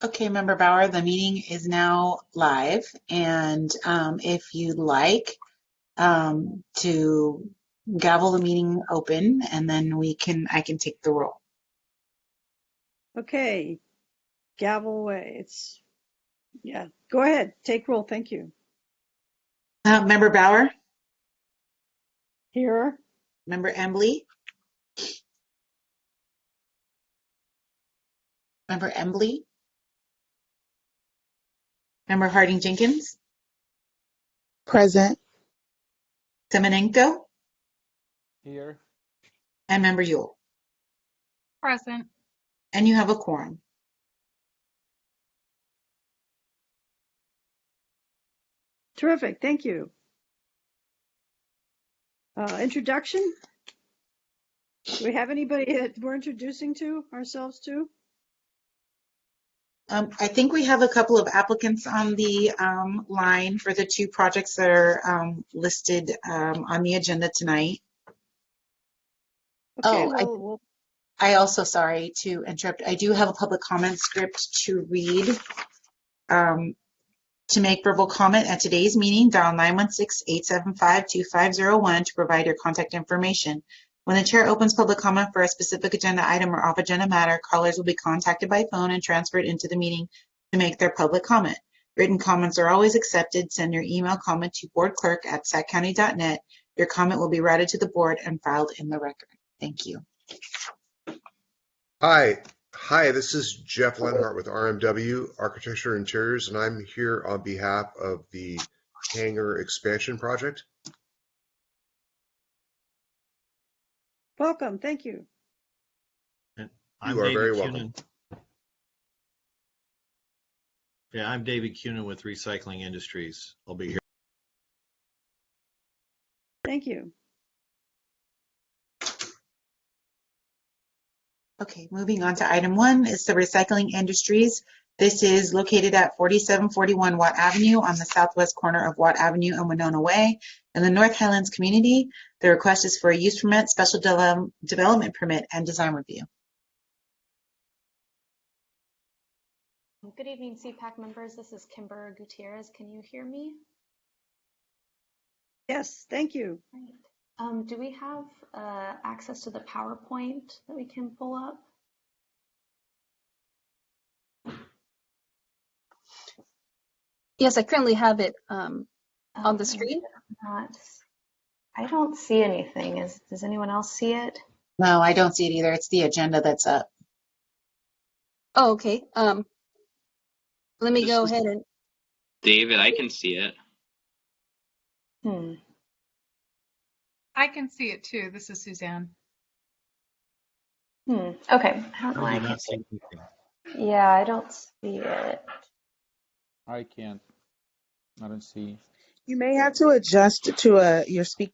Okay, Member Bauer, the meeting is now live, and if you'd like to gavel the meeting open, and then I can take the roll. Okay, gavel away. Yeah, go ahead, take roll, thank you. Member Bauer, Here, Member Embley, Member Embley, Member Harding Jenkins, Present. Semenenko, Here. and Member Yule. Present. And you have a quorum. terrific, thank you. Introduction? Do we have anybody that we're introducing to ourselves to? I think we have a couple of applicants on the line for the two projects that are listed on the agenda tonight. Okay, I also, sorry to interrupt, I do have a public comment script to read. To make verbal comment at today's meeting, dial 916-875-2501 to provide your contact information. When the chair opens public comment for a specific agenda item or off-agenda matter, callers will be contacted by phone and transferred into the meeting to make their public comment. Written comments are always accepted. Send your email comment to boardclerk@saccounty.net. Your comment will be routed to the board and filed in the record. Thank you. Hi, this is Jeff Lenhart with RMW Architecture Interiors, and I'm here on behalf of the hangar expansion project. welcome, thank you. And You are very welcome. Yeah, I'm David Cunin with Recycling Industries. I'll be here. Thank you. Okay, moving on to item 1 is the Recycling Industries. This is located at 4741 Watt Avenue on the southwest corner of Watt Avenue and Winona Way in the North Highlands community. The request is for a use permit, special development permit, and design review. Good evening, CPAC members. This is Kimber Gutierrez. Can you hear me? Yes, thank you. Great. Do we have access to the PowerPoint that we can pull up? Yes, I currently have it on the screen. I don't see anything. Does anyone else see it? No, I don't see it either. It's the agenda that's up. Oh, okay. Let me go ahead and. David, I can see it. I can see it too. This is Suzanne. Okay. I don't know why I can't see it. Yeah, I don't see it. I can't. I don't see. You may have to adjust to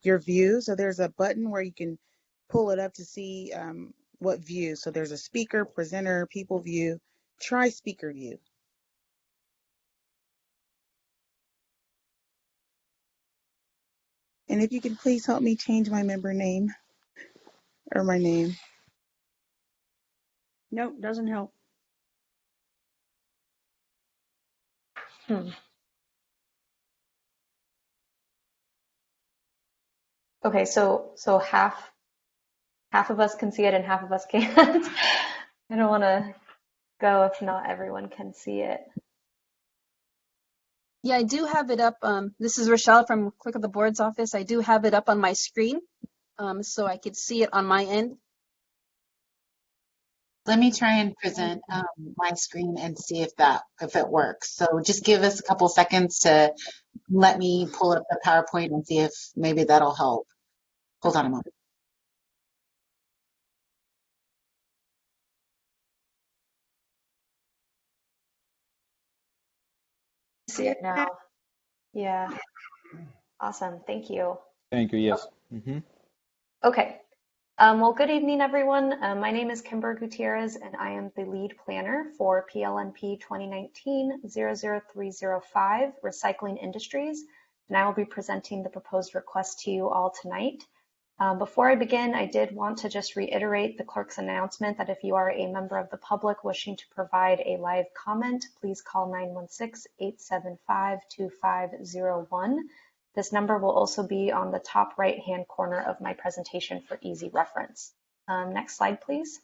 your view. So there's a button where you can pull it up to see what view. So there's a speaker, presenter, people view. Try speaker view. And if you can please help me change my member name or my name. Nope, doesn't help. Okay, so half of us can see it and half of us can't. I don't want to go if not everyone can see it. Yeah, I do have it up. This is Rochelle from Clerk of the Board's office. I do have it up on my screen, so I could see it on my end. Let me try and present my screen and see if it works. So just give us a couple seconds to let me pull up the PowerPoint and see if maybe that'll help. Hold on a moment. See it now. Yeah. Awesome. Thank you. Thank you. Yes. Okay. Well, good evening, everyone. My name is Kimber Gutierrez, and I am the lead planner for PLNP 2019-00305 Recycling Industries, and I will be presenting the proposed request to you all tonight. Before I begin, I did want to just reiterate the clerk's announcement that if you are a member of the public wishing to provide a live comment, please call 916-875-2501. This number will also be on the top right-hand corner of my presentation for easy reference. Next slide, please.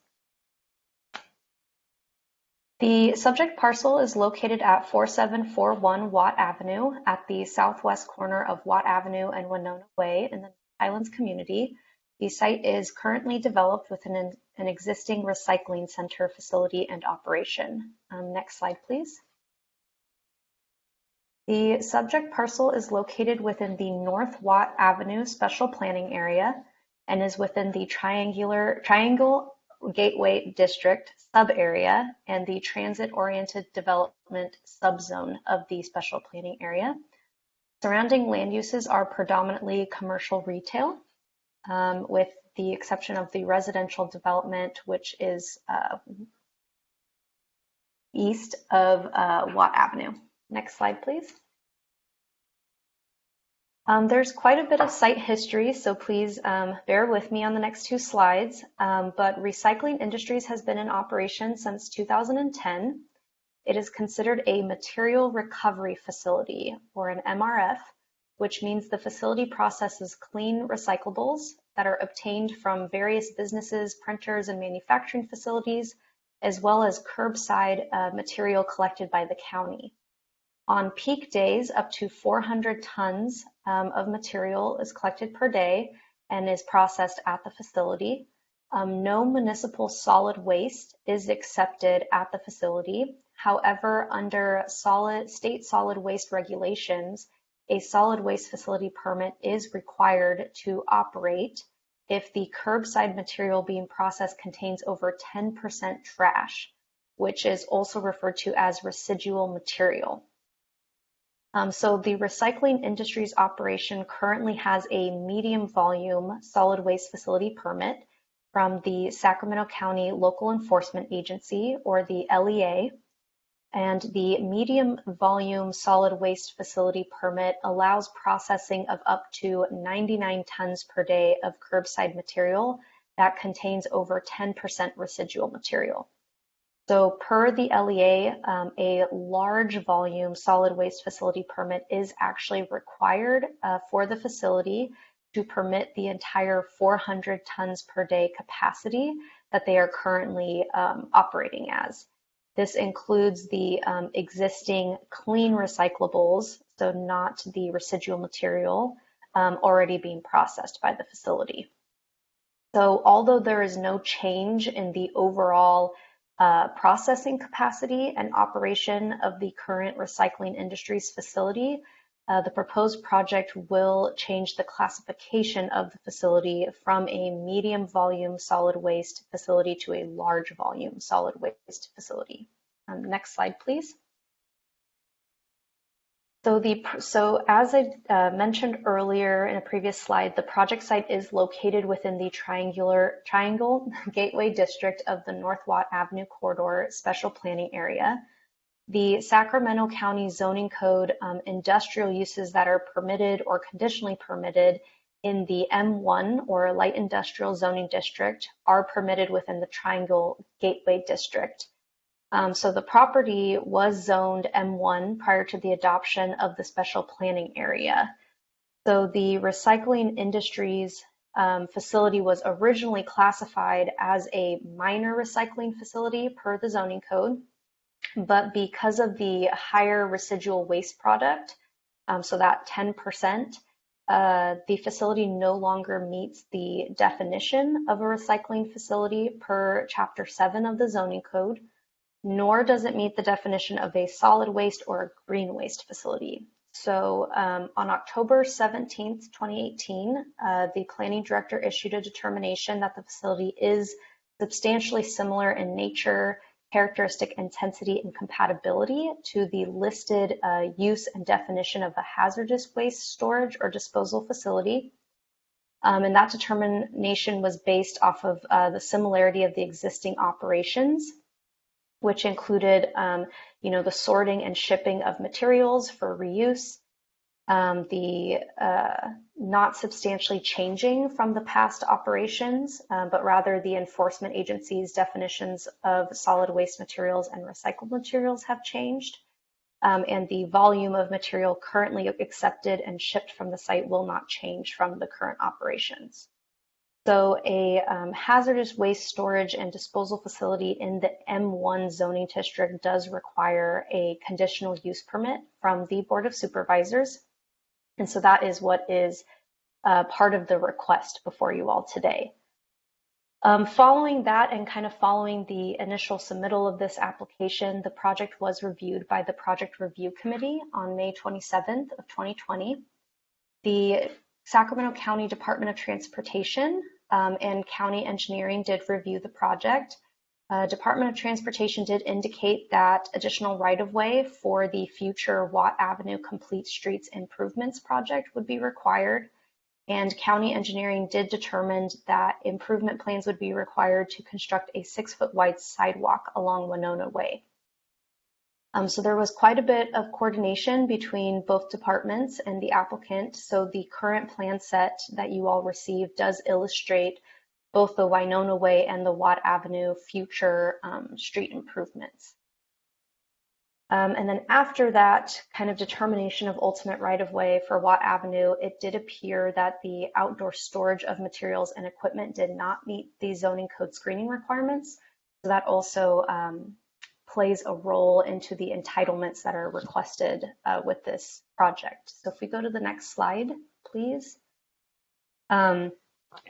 The subject parcel is located at 4741 Watt Avenue at the southwest corner of Watt Avenue and Winona Way in the Highlands community. The site is currently developed within an existing recycling center facility and operation. Next slide, please. The subject parcel is located within the North Watt Avenue Special Planning Area and is within the Triangle Gateway District sub-area and the Transit-Oriented Development subzone of the Special Planning Area. Surrounding land uses are predominantly commercial retail, with the exception of the residential development, which is east of Watt Avenue. Next slide, please. There's quite a bit of site history, so please bear with me on the next two slides. But Recycling Industries has been in operation since 2010. It is considered a material recovery facility, or an MRF, which means the facility processes clean recyclables that are obtained from various businesses, printers, and manufacturing facilities, as well as curbside material collected by the county. On peak days, up to 400 tons of material is collected per day and is processed at the facility. No municipal solid waste is accepted at the facility. However, under state solid waste regulations, a solid waste facility permit is required to operate if the curbside material being processed contains over 10% trash, which is also referred to as residual material. So the Recycling Industries operation currently has a medium volume solid waste facility permit from the Sacramento County Local Enforcement Agency, or the LEA. And the medium volume solid waste facility permit allows processing of up to 99 tons per day of curbside material that contains over 10% residual material. So per the LEA, a large volume solid waste facility permit is actually required for the facility to permit the entire 400 tons per day capacity that they are currently operating as. This includes the existing clean recyclables, so not the residual material already being processed by the facility. So although there is no change in the overall processing capacity and operation of the current Recycling Industries facility, the proposed project will change the classification of the facility from a medium volume solid waste facility to a large volume solid waste facility. Next slide, please. So as I mentioned earlier in a previous slide, the project site is located within the Triangle Gateway District of the North Watt Avenue Corridor Special Planning Area. The Sacramento County Zoning Code industrial uses that are permitted or conditionally permitted in the M1 or Light Industrial Zoning District are permitted within the Triangle Gateway District. So the property was zoned M1 prior to the adoption of the special planning area. So the Recycling Industries facility was originally classified as a minor recycling facility per the zoning code, but because of the higher residual waste product, so that 10%, the facility no longer meets the definition of a recycling facility per Chapter 7 of the zoning code, nor does it meet the definition of a solid waste or a green waste facility. So on October 17th, 2018, the planning director issued a determination that the facility is substantially similar in nature, characteristic, intensity, and compatibility to the listed use and definition of a hazardous waste storage or disposal facility. And that determination was based off of the similarity of the existing operations, which included, the sorting and shipping of materials for reuse, the not substantially changing from the past operations, but rather the enforcement agency's definitions of solid waste materials and recycled materials have changed. And the volume of material currently accepted and shipped from the site will not change from the current operations. So a hazardous waste storage and disposal facility in the M1 zoning district does require a conditional use permit from the Board of Supervisors. And so that is what is part of the request before you all today. Following that and kind of following the initial submittal of this application, the project was reviewed by the Project Review Committee on May 27th of 2020. The Sacramento County Department of Transportation and County Engineering did review the project. Department of Transportation did indicate that additional right-of-way for the future Watt Avenue Complete Streets Improvements project would be required. And County Engineering did determine that improvement plans would be required to construct a 6-foot wide sidewalk along Winona Way. So there was quite a bit of coordination between both departments and the applicant. So the current plan set that you all received does illustrate both the Winona Way and the Watt Avenue future street improvements. And then after that kind of determination of ultimate right-of-way for Watt Avenue, it did appear that the outdoor storage of materials and equipment did not meet the zoning code screening requirements. So that also plays a role into the entitlements that are requested with this project. So if we go to the next slide, please.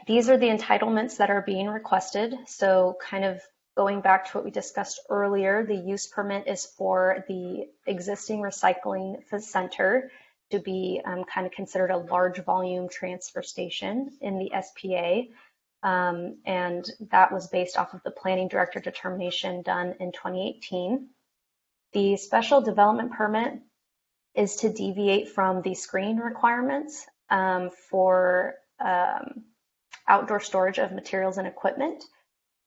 These are the entitlements that are being requested. So kind of going back to what we discussed earlier, the use permit is for the existing recycling center to be kind of considered a large volume transfer station in the SPA. And that was based off of the planning director determination done in 2018. The special development permit is to deviate from the screening requirements for outdoor storage of materials and equipment.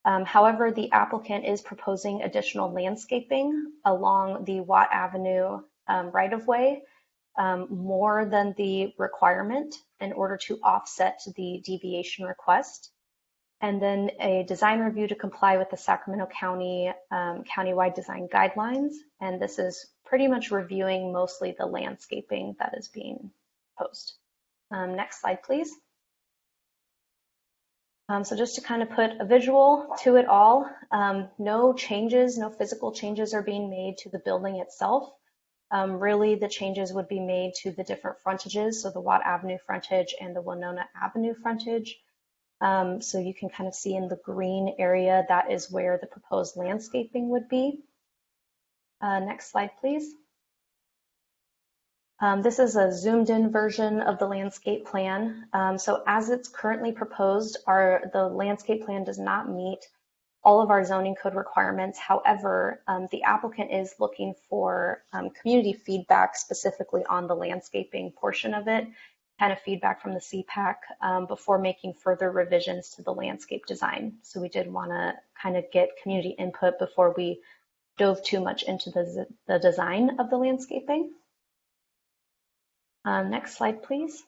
However, the applicant is proposing additional landscaping along the Watt Avenue right-of-way, more than the requirement in order to offset the deviation request. And then a design review to comply with the Sacramento County countywide design guidelines. And this is pretty much reviewing mostly the landscaping that is being proposed. Next slide, please. So just to kind of put a visual to it all, no changes, no physical changes are being made to the building itself. Really, the changes would be made to the different frontages, so the Watt Avenue frontage and the Winona Avenue frontage. So you can kind of see in the green area, that is where the proposed landscaping would be. Next slide, please. This is a zoomed in version of the landscape plan. So as it's currently proposed, the landscape plan does not meet all of our zoning code requirements. However, the applicant is looking for community feedback specifically on the landscaping portion of it, kind of feedback from the CPAC before making further revisions to the landscape design. So we did want to kind of get community input before we dove too much into the design of the landscaping. Next slide, please.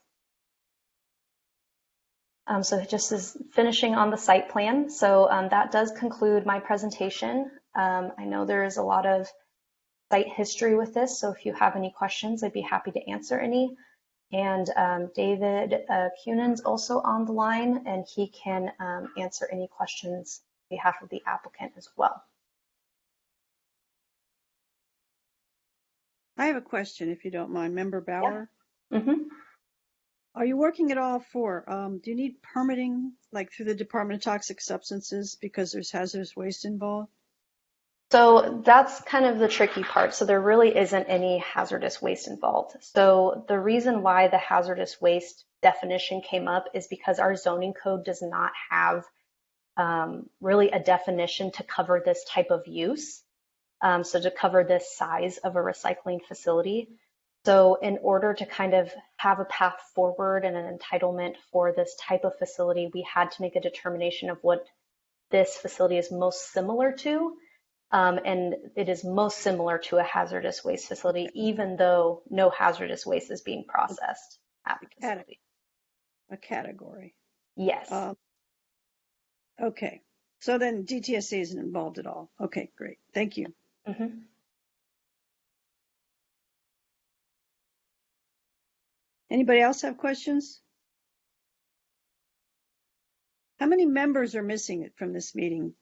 So just as finishing on the site plan. So that does conclude my presentation. I know there is a lot of site history with this, so if you have any questions, I'd be happy to answer any. And David Cunan's also on the line, and he can answer any questions on behalf of the applicant as well. I have a question, if you don't mind. Member Bauer? Yeah. Mm-hmm. Are you working at all for, do you need permitting, like through the Department of Toxic Substances, because there's hazardous waste involved? So that's kind of the tricky part. So there really isn't any hazardous waste involved. So the reason why the hazardous waste definition came up is because our zoning code does not have really a definition to cover this type of use. So to cover this size of a recycling facility. So in order to kind of have a path forward and an entitlement for this type of facility, we had to make a determination of what this facility is most similar to. and it is most similar to a hazardous waste facility, even though no hazardous waste is being processed at the facility. A category. Yes. Okay. So then DTSA isn't involved at all. Okay, great. Thank you. Mm-hmm. Anybody else have questions? How many members are missing it from this meeting?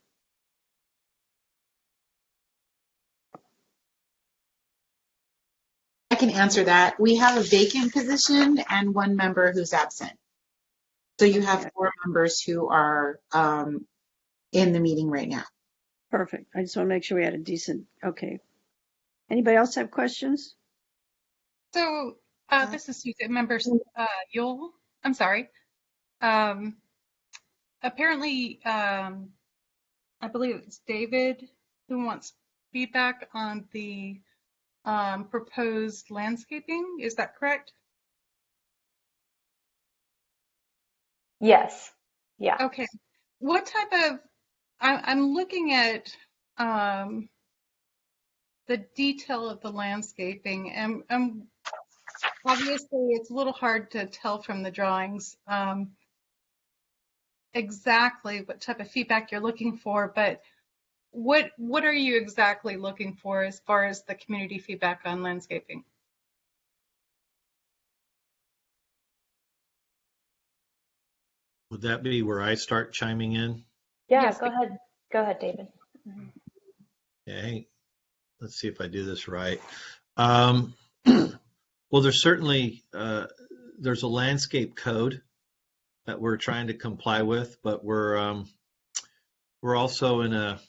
I can answer that. We have a vacant position and one member who's absent. So you have Okay. 4 members who are in the meeting right now. Perfect. I just want to make sure we had a decent, okay. Anybody else have questions? So this is Susan, members Yule. I'm sorry. Apparently, I believe it's David who wants feedback on the proposed landscaping. Is that correct? Yes. Yeah. Okay. What type of, I'm looking at the detail of the landscaping, and obviously it's a little hard to tell from the drawings exactly what type of feedback you're looking for, but what are you exactly looking for as far as the community feedback on landscaping? Would that be where I start chiming in? Yeah, Yes, go ahead. Go ahead, David. Okay, let's see if I do this right. Well, there's certainly there's a landscape code that we're trying to comply with, but we're also in a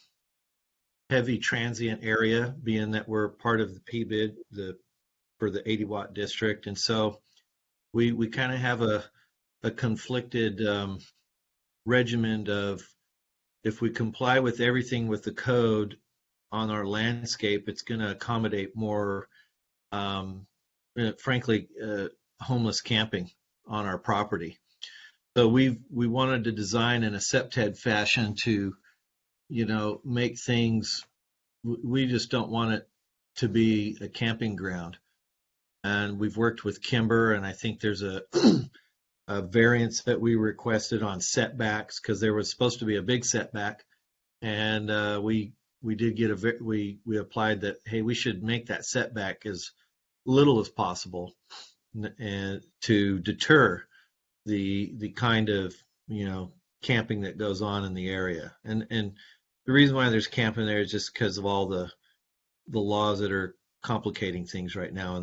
heavy transient area, being that we're part of the PBID for the 80-watt district, and so we kind of have a conflicted regimen of, if we comply with everything with the code on our landscape, it's going to accommodate more, frankly, homeless camping on our property. So we wanted to design in a septed fashion to, make things. We just don't want it to be a camping ground. And we've worked with Kimber, and I think there's a variance that we requested on setbacks, because there was supposed to be a big setback, and we did get we applied that, hey, we should make that setback as little as possible, and to deter the kind of camping that goes on in the area. And the reason why there's camping there is just because of all the laws that are complicating things right now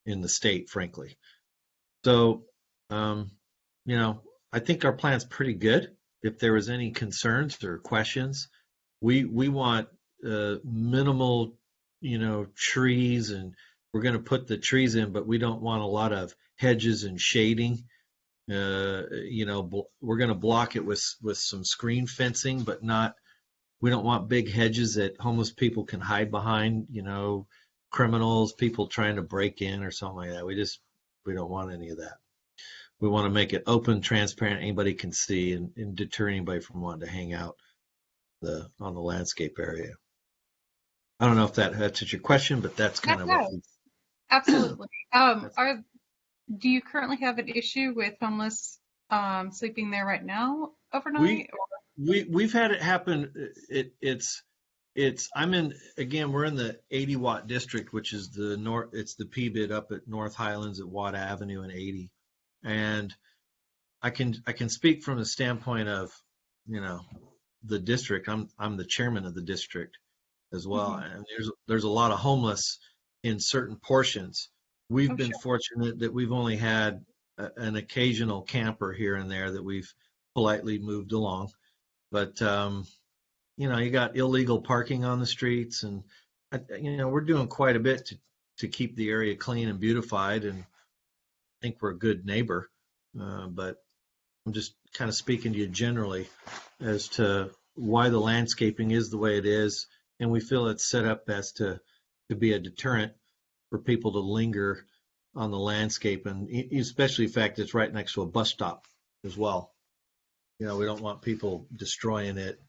in the state, frankly. So I think our plan's pretty good. If there was any concerns or questions, we want minimal trees, and we're going to put the trees in, but we don't want a lot of hedges and shading. We're going to block it with some screen fencing, but we don't want big hedges that homeless people can hide behind, criminals, people trying to break in or something like that. We don't want any of that. We want to make it open, transparent, anybody can see, and deter anybody from wanting to hang out on the landscape area. I don't know if that answers your question, but that's kind of what. Absolutely. Do you currently have an issue with homeless sleeping there right now overnight? We've had it happen. We're in the 80-watt district, which is the north. It's the PBID up at North Highlands at Watt Avenue and 80. And I can speak from the standpoint of, the district. I'm the chairman of the district as well. Mm-hmm. And there's a lot of homeless in certain portions. We've been fortunate that we've only had an occasional camper here and there that we've politely moved along. But, you got illegal parking on the streets, and, we're doing quite a bit to keep the area clean and beautified, and I think we're a good neighbor. But I'm just kind of speaking to you generally as to why the landscaping is the way it is. And we feel it's set up best to be a deterrent for people to linger on the landscape, and especially the fact it's right next to a bus stop as well. We don't want people destroying it,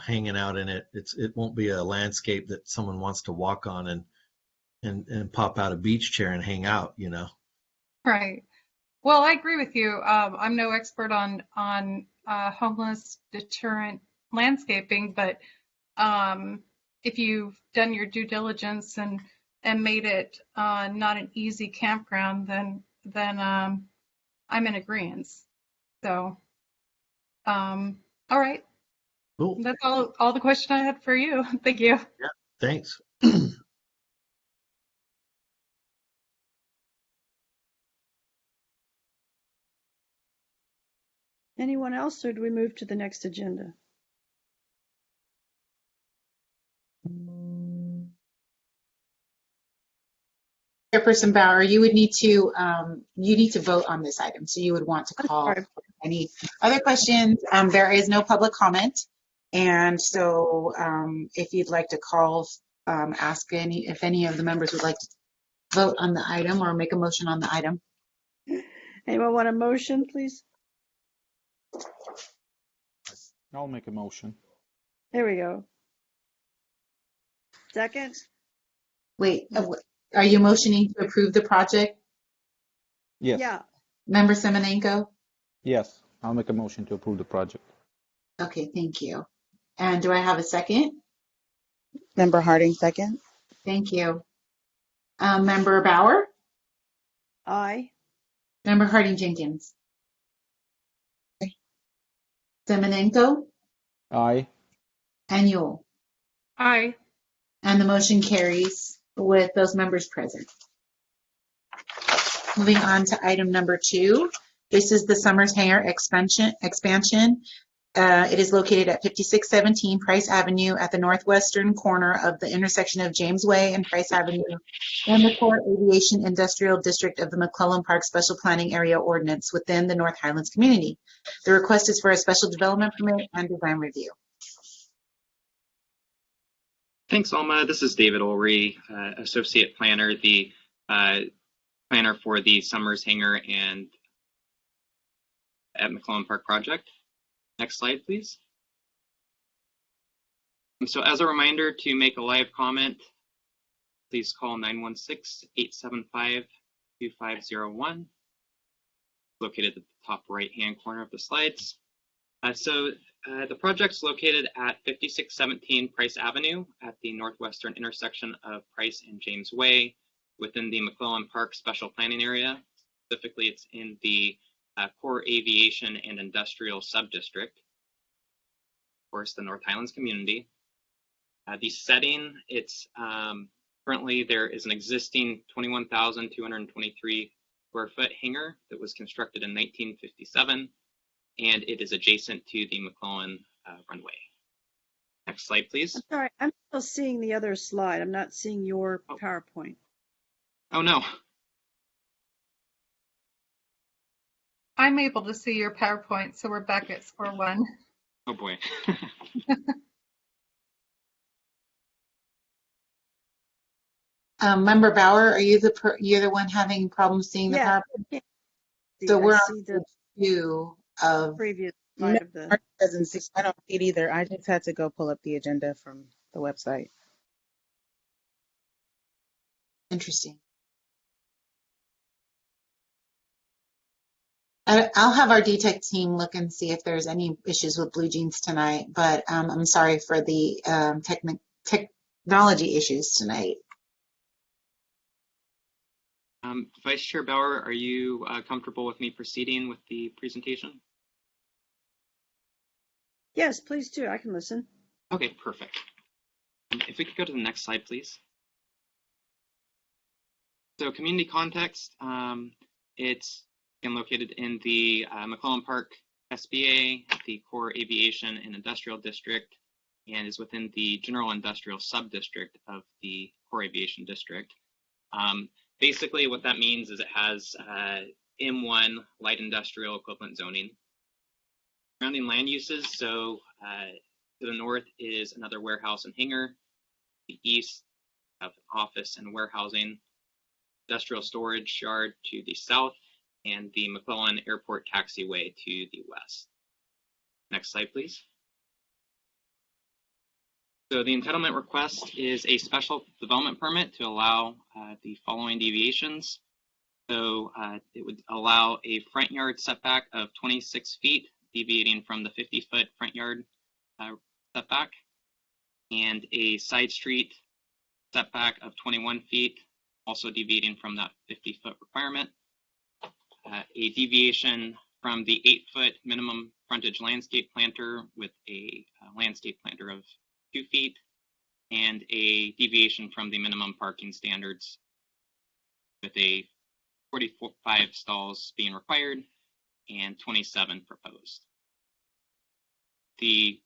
hanging out in it. It won't be a landscape that someone wants to walk on and pop out a beach chair and hang out. Right. Well, I agree with you. I'm no expert on homeless deterrent landscaping, but if you've done your due diligence and made it not an easy campground, then I'm in agreement. So, all right. Cool. That's all the question I had for you. Thank you. Yeah. Thanks. Anyone else, or do we move to the next agenda? Chairperson Bauer, you need to vote on this item, so you would want to call Sorry. for any other questions. There is no public comment, and so if you'd like to call, ask if any of the members would like to vote on the item or make a motion on the item. Anyone want a motion, please? I'll make a motion. There we go. Second? Wait, are you motioning to approve the project, Yes. Yeah. Member Semenenko? Yes, I'll make a motion to approve the project. Okay, thank you. And do I have a second? Member Harding, second. Thank you. Member Bauer? Aye. Member Harding Jenkins? Semenenko? Aye. And Yule? Aye. And the motion carries with those members present. Moving on to item number 2. This is the Summers Hangar expansion. It is located at 5617 Price Avenue at the northwestern corner of the intersection of James Way and Price Avenue in the core aviation industrial district of the McClellan Park Special Planning Area Ordinance within the North Highlands community. The request is for a special development permit and design review. Thanks, Alma. This is David Ulrey, Associate Planner, the planner for the Summers Hangar and at McClellan Park project. Next slide, please. So as a reminder, to make a live comment, please call 916-875-2501, located at the top right-hand corner of the slides. The project's located at 5617 Price Avenue at the northwestern intersection of Price and James Way within the McClellan Park Special Planning Area. Specifically, it's in the core aviation and industrial subdistrict, of course, the North Highlands community. The setting, it's currently there is an existing 21,223 square foot hangar that was constructed in 1957. And it is adjacent to the McClellan runway. Next slide, please. I'm sorry, I'm still seeing the other slide. I'm not seeing your PowerPoint. Oh, no. I'm able to see your PowerPoint, so we're back at square one. Oh, boy. Member Bauer, are you you're the one having problems seeing the PowerPoint? So we're on the 2 of previous slide of the. Doesn't see, I don't see it either. I just had to go pull up the agenda from the website. Interesting. I'll have our DTEC team look and see if there's any issues with Blue Jeans tonight, but I'm sorry for the technology issues tonight. Vice Chair Bauer, are you comfortable with me proceeding with the presentation? Yes, please do. I can listen. Okay, perfect. If we could go to the next slide, please. So community context, it's located in the McClellan Park SBA, the core aviation and industrial district, and is within the general industrial sub-district of the core aviation district. Basically, what that means is it has M1 light industrial equivalent zoning. Surrounding land uses, so to the north is another warehouse and hangar. The east have office and warehousing, industrial storage yard to the south, and the McClellan Airport taxiway to the west. Next slide, please. So the entitlement request is a special development permit to allow the following deviations. So it would allow a front yard setback of 26 feet, deviating from the 50-foot front yard setback, and a side street setback of 21 feet, also deviating from that 50-foot requirement. A deviation from the 8-foot minimum frontage landscape planter with a landscape planter of 2 feet, and a deviation from the minimum parking standards with a 45 stalls being required and 27 proposed. The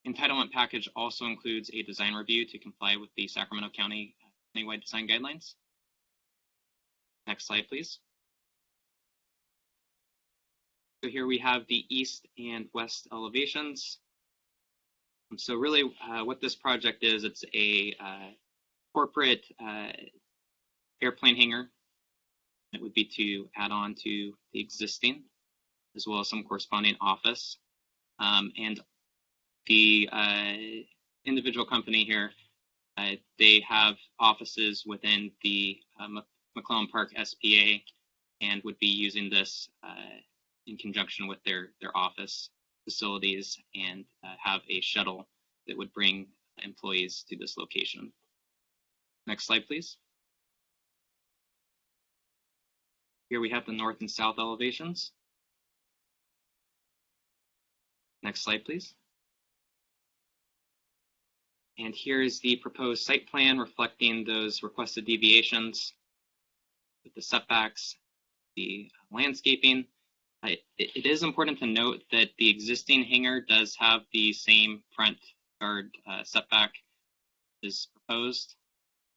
entitlement package also includes a design review to comply with the Sacramento County countywide design guidelines. Next slide, please. So here we have the east and west elevations. So really what this project is, it's a corporate airplane hangar. It would be to add on to the existing, as well as some corresponding office. And the individual company here, they have offices within the McClellan Park SPA and would be using this in conjunction with their office facilities and have a shuttle that would bring employees to this location. Next slide, please. Here we have the north and south elevations. Next slide, please. And here's the proposed site plan reflecting those requested deviations with the setbacks, the landscaping. It is important to note that the existing hangar does have the same front yard setback as proposed,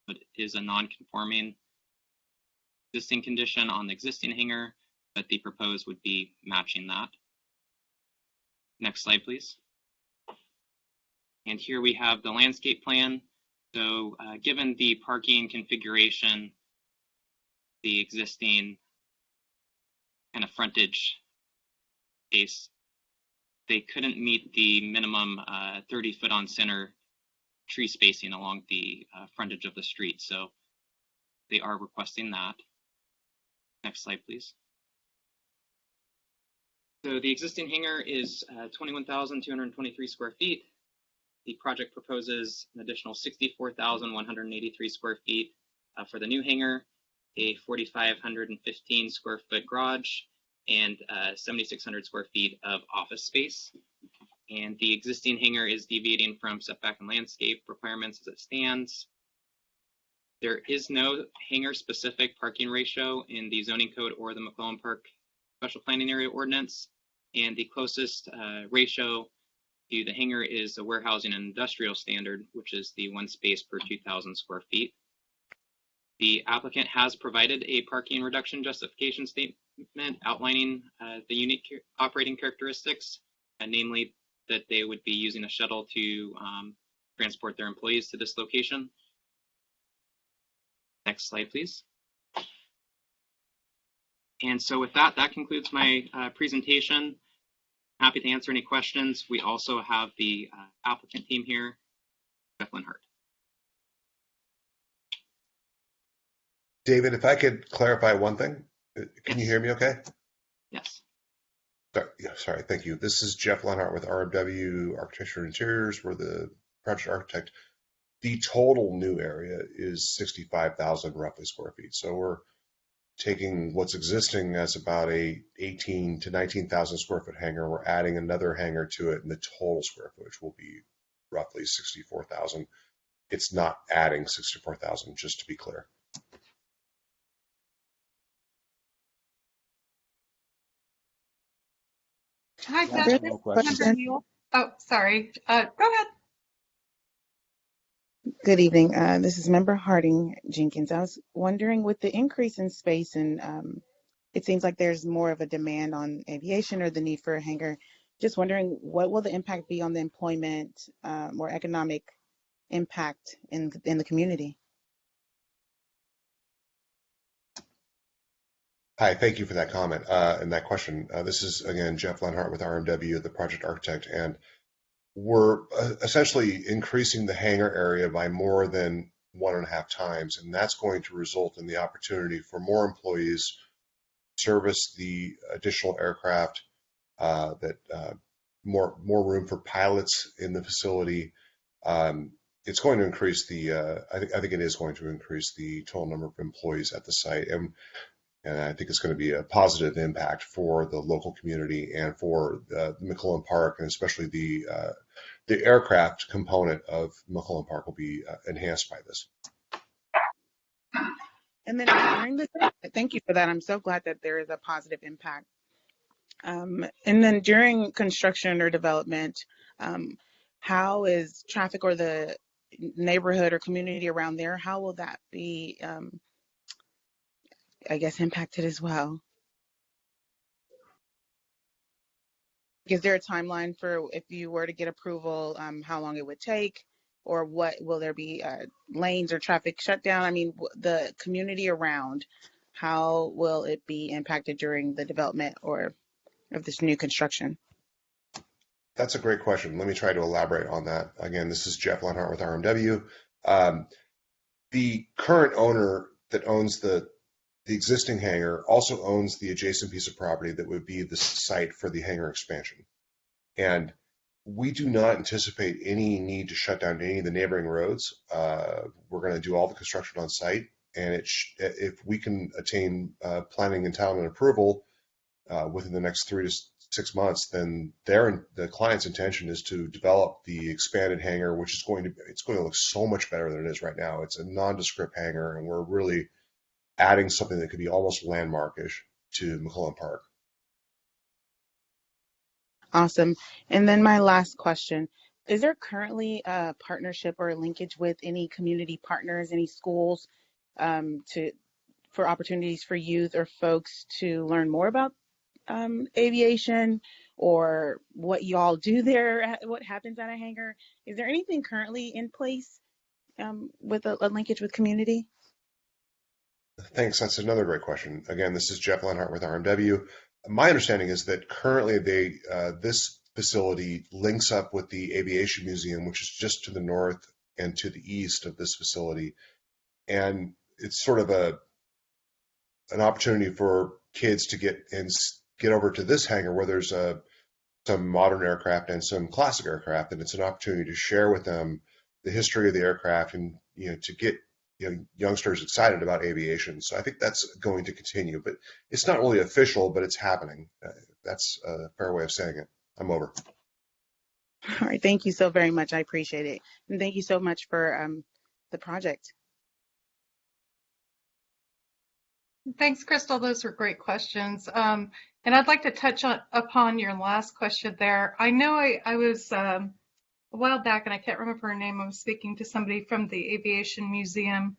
but it is a non-conforming existing condition on the existing hangar, but the proposed would be matching that. Next slide, please. And here we have the landscape plan. So given the parking configuration, the existing kind of frontage space, they couldn't meet the minimum 30 foot on center tree spacing along the frontage of the street. So they are requesting that. Next slide, please. So the existing hangar is 21,223 square feet. The project proposes an additional 64,183 square feet for the new hangar, a 4,515 square foot garage, and 7,600 square feet of office space. And the existing hangar is deviating from setback and landscape requirements as it stands. There is no hangar-specific parking ratio in the zoning code or the McClellan Park Special Planning Area Ordinance, and the closest ratio to the hangar is the warehousing and industrial standard, which is the 1 space per 2,000 square feet. The applicant has provided a parking reduction justification statement outlining the unique operating characteristics, namely that they would be using a shuttle to transport their employees to this location. Next slide, please. And so with that, that concludes my presentation. Happy to answer any questions. We also have the applicant team here, Jeff Linhart. David, if I could clarify one thing, can you hear me okay? Yes. Sorry, thank you. This is Jeff Linhart with RMW Architecture and Interiors. We're the project architect. The total new area is 65,000 roughly square feet. So we're taking what's existing as about a 18 to 19,000 square foot hangar. We're adding another hangar to it, and the total square footage will be roughly 64,000. It's not adding 64,000, just to be clear. Hi, Yeah, Jeff. no This is Member question. Neal. Oh, sorry. Go ahead. Good evening. This is Member Harding Jenkins. I was wondering, with the increase in space and it seems like there's more of a demand on aviation or the need for a hangar, just wondering what will the impact be on the employment or economic impact in the community? Hi, thank you for that comment and that question. This is, again, Jeff Lenhart with RMW, the project architect. And we're essentially increasing the hangar area by more than 1.5 times, and that's going to result in the opportunity for more employees service the additional aircraft, more room for pilots in the facility. It's going to increase the I think it is going to increase the total number of employees at the site, and I think it's going to be a positive impact for the local community and for McClellan Park, and especially the aircraft component of McClellan Park will be enhanced by this. And then during the, thank you for that. I'm so glad that there is a positive impact. And then during construction or development, how is traffic or the neighborhood or community around there, how will that be, I guess, impacted as well? Is there a timeline for if you were to get approval, how long it would take, or what will there be lanes or traffic shutdown? I mean, the community around, how will it be impacted during the development or of this new construction? That's a great question. Let me try to elaborate on that. Again, this is Jeff Lenhart with RMW. The current owner that owns the existing hangar also owns the adjacent piece of property that would be the site for the hangar expansion. And we do not anticipate any need to shut down any of the neighboring roads. We're going to do all the construction on site, and if we can attain planning entitlement approval within the next 3 to 6 months, then the client's intention is to develop the expanded hangar, which is going to look so much better than it is right now. It's a nondescript hangar, and we're really adding something that could be almost landmarkish to McClellan Park. Awesome. And then my last question, is there currently a partnership or a linkage with any community partners, any schools for opportunities for youth or folks to learn more about aviation or what y'all do there, what happens at a hangar? Is there anything currently in place with a linkage with community? Thanks. That's another great question. Again, this is Jeff Lenhart with RMW. My understanding is that currently this facility links up with the Aviation Museum, which is just to the north and to the east of this facility. And it's sort of an opportunity for kids to get over to this hangar where there's some modern aircraft and some classic aircraft, and it's an opportunity to share with them the history of the aircraft and to get youngsters excited about aviation. So I think that's going to continue, but it's not really official, but it's happening. That's a fair way of saying it. I'm over. All right. Thank you so very much. I appreciate it. And thank you so much for the project. Thanks, Crystal. Those were great questions. And I'd like to touch upon your last question there. I know I was a while back, and I can't remember her name. I was speaking to somebody from the Aviation Museum,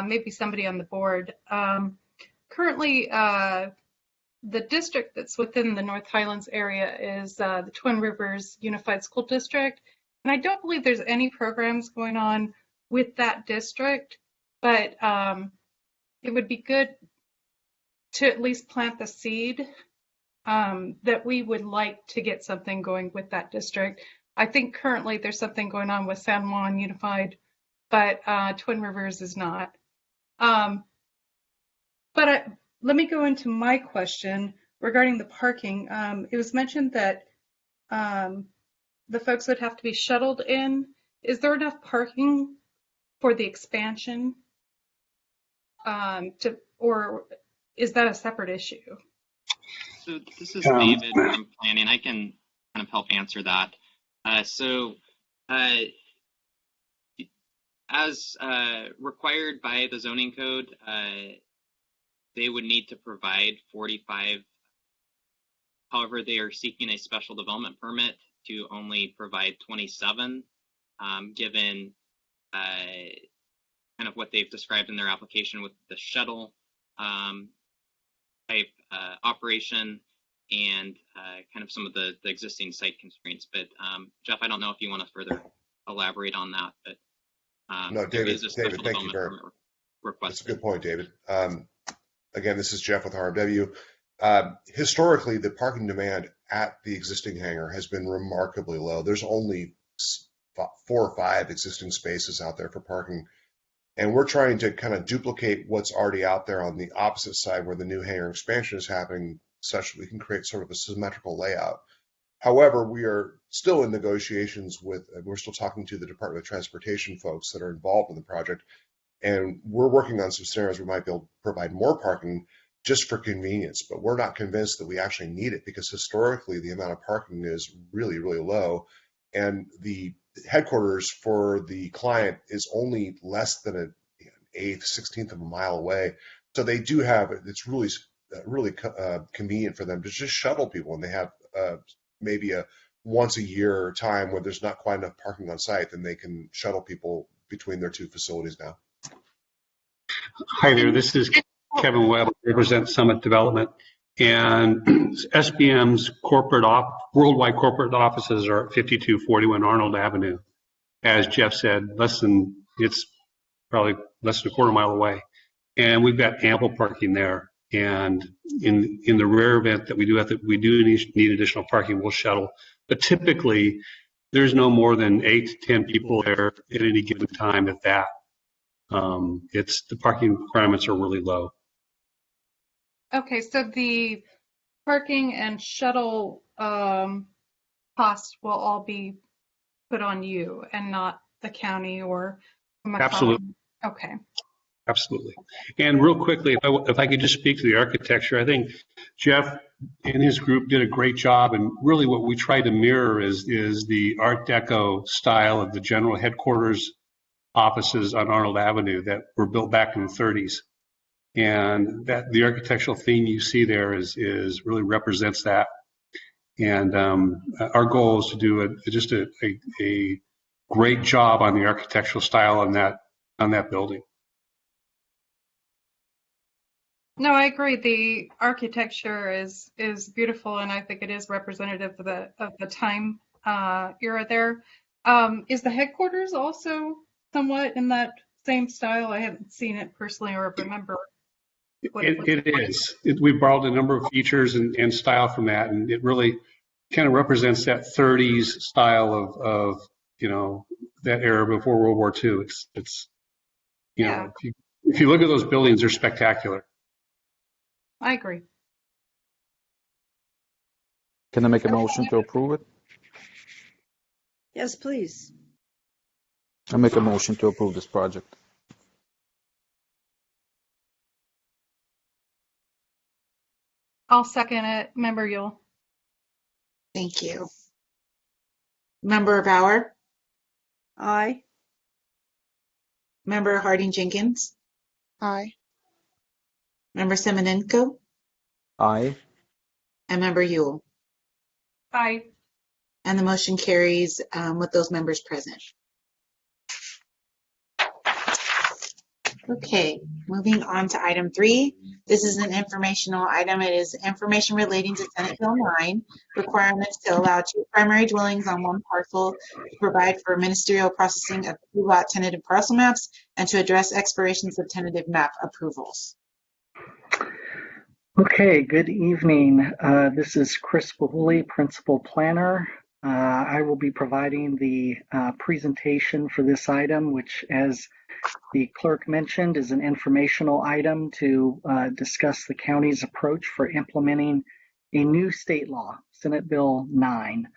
maybe somebody on the board. Currently, the district that's within the North Highlands area is the Twin Rivers Unified School District. And I don't believe there's any programs going on with that district, but it would be good to at least plant the seed that we would like to get something going with that district. I think currently there's something going on with San Juan Unified, but Twin Rivers is not. But let me go into my question regarding the parking. It was mentioned that the folks would have to be shuttled in. Is there enough parking for the expansion or is that a separate issue? So this is David from planning. I can kind of help answer that. As required by the zoning code, they would need to provide 45. However, they are seeking a special development permit to only provide 27, given kind of what they've described in their application with the shuttle type operation and kind of some of the existing site constraints. But Jeff, I don't know if you want to further elaborate on that. But no, David, thank you very much. That's a good point, David. Again, this is Jeff with RMW. Historically, the parking demand at the existing hangar has been remarkably low. There's only 4 or 5 existing spaces out there for parking. And we're trying to kind of duplicate what's already out there on the opposite side where the new hangar expansion is happening, such that we can create sort of a symmetrical layout. However, we are still in negotiations with, we're still talking to the Department of Transportation folks that are involved in the project. And we're working on some scenarios we might be able to provide more parking just for convenience, but we're not convinced that we actually need it because historically the amount of parking is really, really low. And the headquarters for the client is only less than an eighth, 16th of a mile away. So they do have, it's really convenient for them to just shuttle people, and they have maybe a once a year time where there's not quite enough parking on site, then they can shuttle people between their 2 facilities now. Hi there, this is Kevin Webb, I represent Summit Development, and SBM's worldwide corporate offices are at 5241 Arnold Avenue. As Jeff said, it's probably less than a quarter mile away, and we've got ample parking there. And in the rare event that we do need additional parking, we'll shuttle. But typically, there's no more than 8 to 10 people there at any given time at that. The parking requirements are really low. Okay, so the parking and shuttle costs will all be put on you and not the county or McCollum? Absolutely. Okay. Absolutely. And real quickly, if I could just speak to the architecture, I think Jeff and his group did a great job. And really what we tried to mirror is the Art Deco style of the general headquarters offices on Arnold Avenue that were built back in the 30s. And that the architectural theme you see there is really represents that. And our goal is to do just a great job on the architectural style on that building. No, I agree. The architecture is beautiful, and I think it is representative of the time era there. Is the headquarters also somewhat in that same style? I haven't seen it personally or remember. It is. We borrowed a number of features and style from that, and it really kind of represents that 30s style of that era before World War II. It's if you look at those buildings, they're spectacular. I agree. Can I make a motion to approve it? Yes, please. I make a motion to approve this project. I'll second it. Member Yule. Thank you. Member Bauer, Aye. Member Harding Jenkins, Aye. Member Semenenko, Aye. and Member Yule. Aye. And the motion carries with those members present. Okay, moving on to item 3. This is an informational item. It is information relating to Senate Bill 9, requirements to allow 2 primary dwellings on 1 parcel, to provide for ministerial processing of 2 lot tentative parcel maps, and to address expirations of tentative map approvals. Okay, good evening. This is Chris Bahuli, Principal Planner. I will be providing the presentation for this item, which, as the clerk mentioned, is an informational item to discuss the county's approach for implementing a new state law, Senate Bill 9.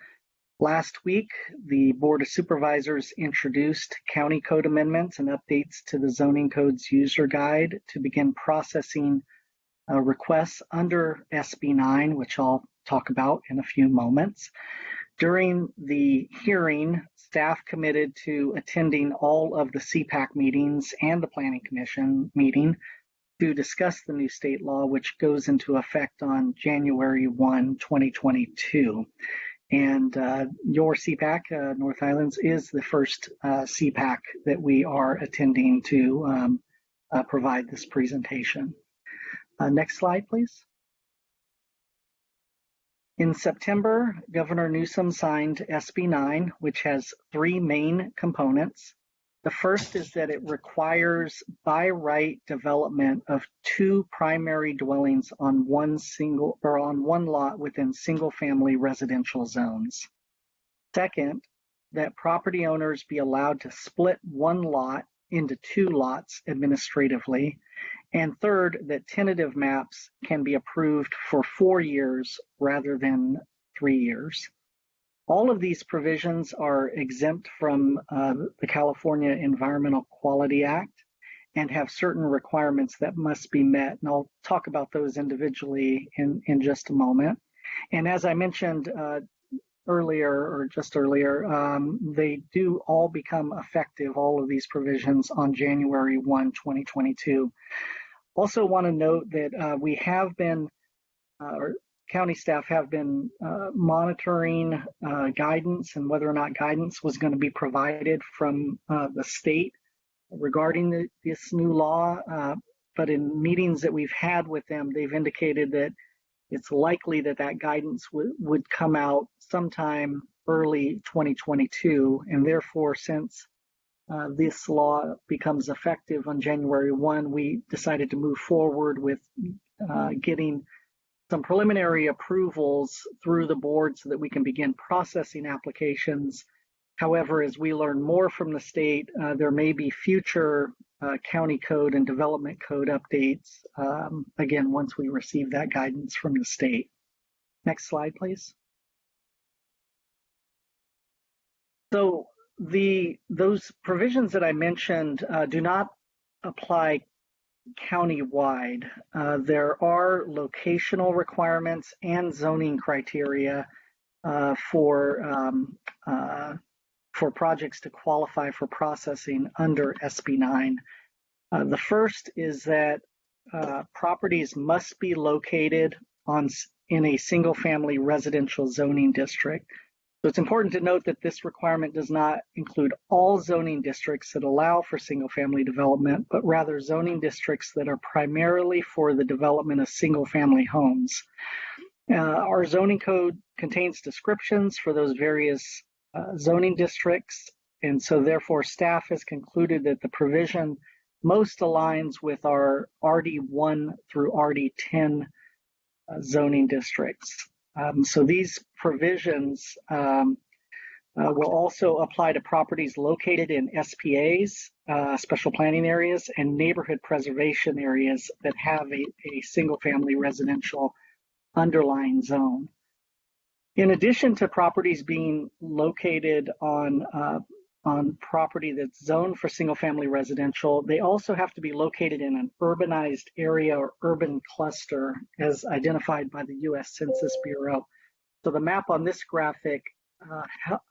Last week, the Board of Supervisors introduced county code amendments and updates to the zoning code's user guide to begin processing requests under SB 9, which I'll talk about in a few moments. During the hearing, staff committed to attending all of the CPAC meetings and the Planning Commission meeting to discuss the new state law, which goes into effect on January 1, 2022. And your CPAC, North Highlands, is the first CPAC that we are attending to provide this presentation. Next slide, please. In September, Governor Newsom signed SB 9, which has 3 main components. The first is that it requires by right development of 2 primary dwellings on one lot within single-family residential zones. Second, that property owners be allowed to split one lot into 2 lots administratively. And third, that tentative maps can be approved for 4 years rather than 3 years. All of these provisions are exempt from the California Environmental Quality Act and have certain requirements that must be met. And I'll talk about those individually in just a moment. And as I mentioned earlier, they do all become effective, all of these provisions, on January 1, 2022. Also want to note that we have been, county staff have been monitoring guidance and whether or not guidance was going to be provided from the state regarding this new law. But in meetings that we've had with them, they've indicated that it's likely that that guidance would come out sometime early 2022. And therefore, since this law becomes effective on January 1, we decided to move forward with getting some preliminary approvals through the board so that we can begin processing applications. However, as we learn more from the state, there may be future county code and development code updates, again, once we receive that guidance from the state. Next slide, please. So those provisions that I mentioned do not apply countywide. There are locational requirements and zoning criteria for projects to qualify for processing under SB 9. The first is that properties must be located in a single-family residential zoning district. So it's important to note that this requirement does not include all zoning districts that allow for single-family development, but rather zoning districts that are primarily for the development of single-family homes. Our zoning code contains descriptions for those various zoning districts, and so therefore staff has concluded that the provision most aligns with our RD1 through RD10 zoning districts. So these provisions will also apply to properties located in SPAs, special planning areas, and neighborhood preservation areas that have a single-family residential underlying zone. In addition to properties being located on property that's zoned for single-family residential, they also have to be located in an urbanized area or urban cluster as identified by the U.S. Census Bureau. So the map on this graphic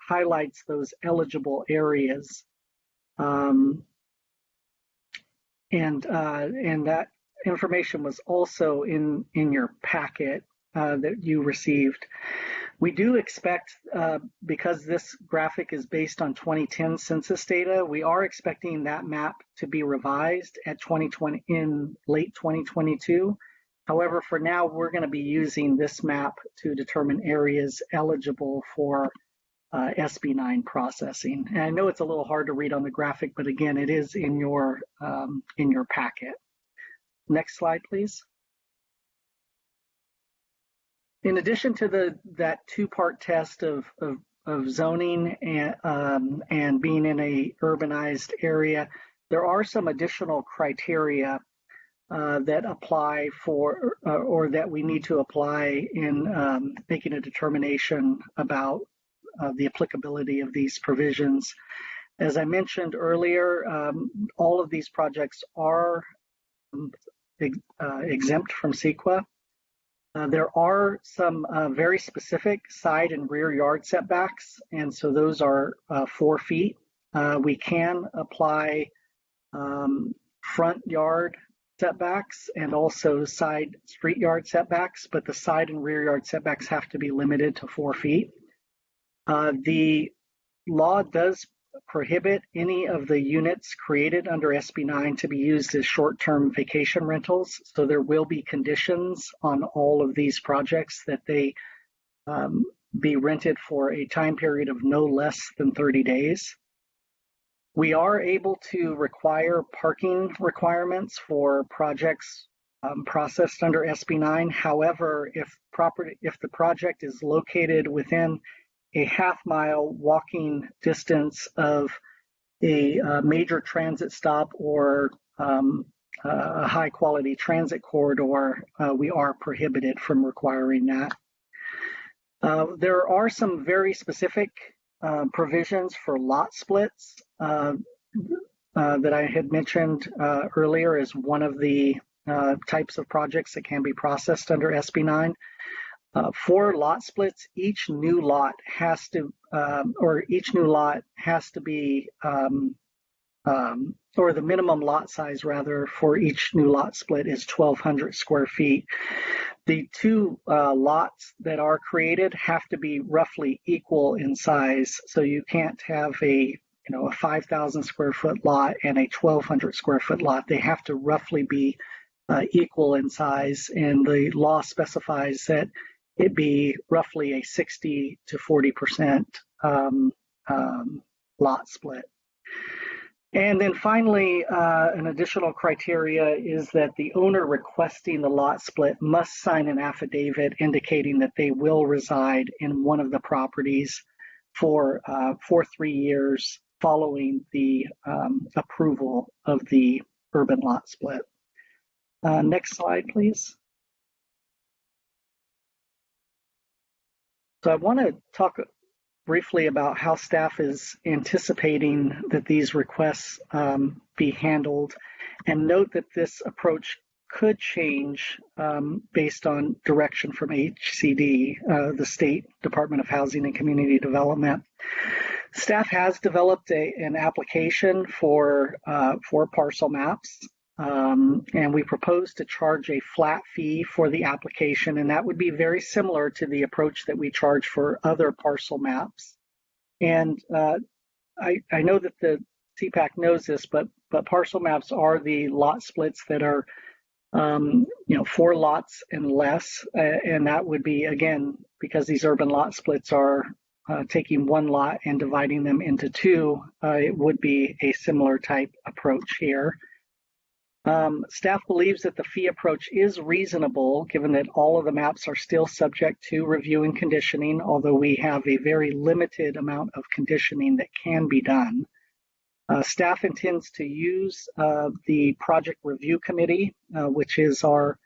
highlights those eligible areas. And that information was also in your packet that you received. We do expect, because this graphic is based on 2010 census data, we are expecting that map to be revised in late 2022. However, for now, we're going to be using this map to determine areas eligible for SB 9 processing. And I know it's a little hard to read on the graphic, but again, it is in your packet. Next slide, please. In addition to that two-part test of zoning and being in a urbanized area, there are some additional criteria that apply for, or that we need to apply in making a determination about the applicability of these provisions. As I mentioned earlier, all of these projects are exempt from CEQA. There are some very specific side and rear yard setbacks, and so those are 4 feet. We can apply front yard setbacks and also side street yard setbacks, but the side and rear yard setbacks have to be limited to 4 feet. The law does prohibit any of the units created under SB 9 to be used as short-term vacation rentals. So there will be conditions on all of these projects that they be rented for a time period of no less than 30 days. We are able to require parking requirements for projects processed under SB 9. However, if the project is located within a half-mile walking distance of a major transit stop or a high-quality transit corridor, we are prohibited from requiring that. There are some very specific provisions for lot splits that I had mentioned earlier as one of the types of projects that can be processed under SB 9. For lot splits, each new lot has to be, or the minimum lot size rather for each new lot split is 1,200 square feet. The two lots that are created have to be roughly equal in size, so you can't have a 5,000 square foot lot and a 1,200 square foot lot. They have to roughly be equal in size, and the law specifies that it be roughly a 60 to 40% lot split. And then finally, an additional criteria is that the owner requesting the lot split must sign an affidavit indicating that they will reside in one of the properties for 3 years following the approval of the urban lot split. Next slide, please. So I want to talk briefly about how staff is anticipating that these requests be handled, and note that this approach could change based on direction from HCD, the State Department of Housing and Community Development. Staff has developed an application for parcel maps, and we propose to charge a flat fee for the application, and that would be very similar to the approach that we charge for other parcel maps. And I know that the CPAC knows this, but parcel maps are the lot splits that are 4 lots and less, and that would be, again, because these urban lot splits are taking one lot and dividing them into 2, it would be a similar type approach here. Staff believes that the fee approach is reasonable, given that all of the maps are still subject to review and conditioning, although we have a very limited amount of conditioning that can be done. Staff intends to use the Project Review Committee, which is our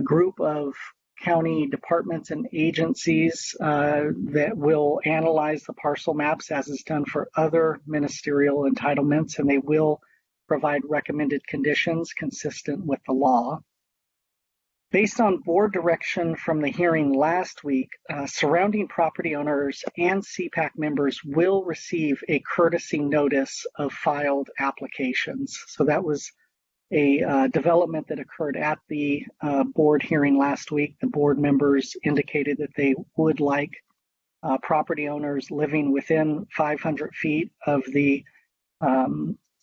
group of county departments and agencies that will analyze the parcel maps as is done for other ministerial entitlements, and they will provide recommended conditions consistent with the law. Based on board direction from the hearing last week, surrounding property owners and CPAC members will receive a courtesy notice of filed applications. So that was a development that occurred at the board hearing last week. The board members indicated that they would like property owners living within 500 feet of the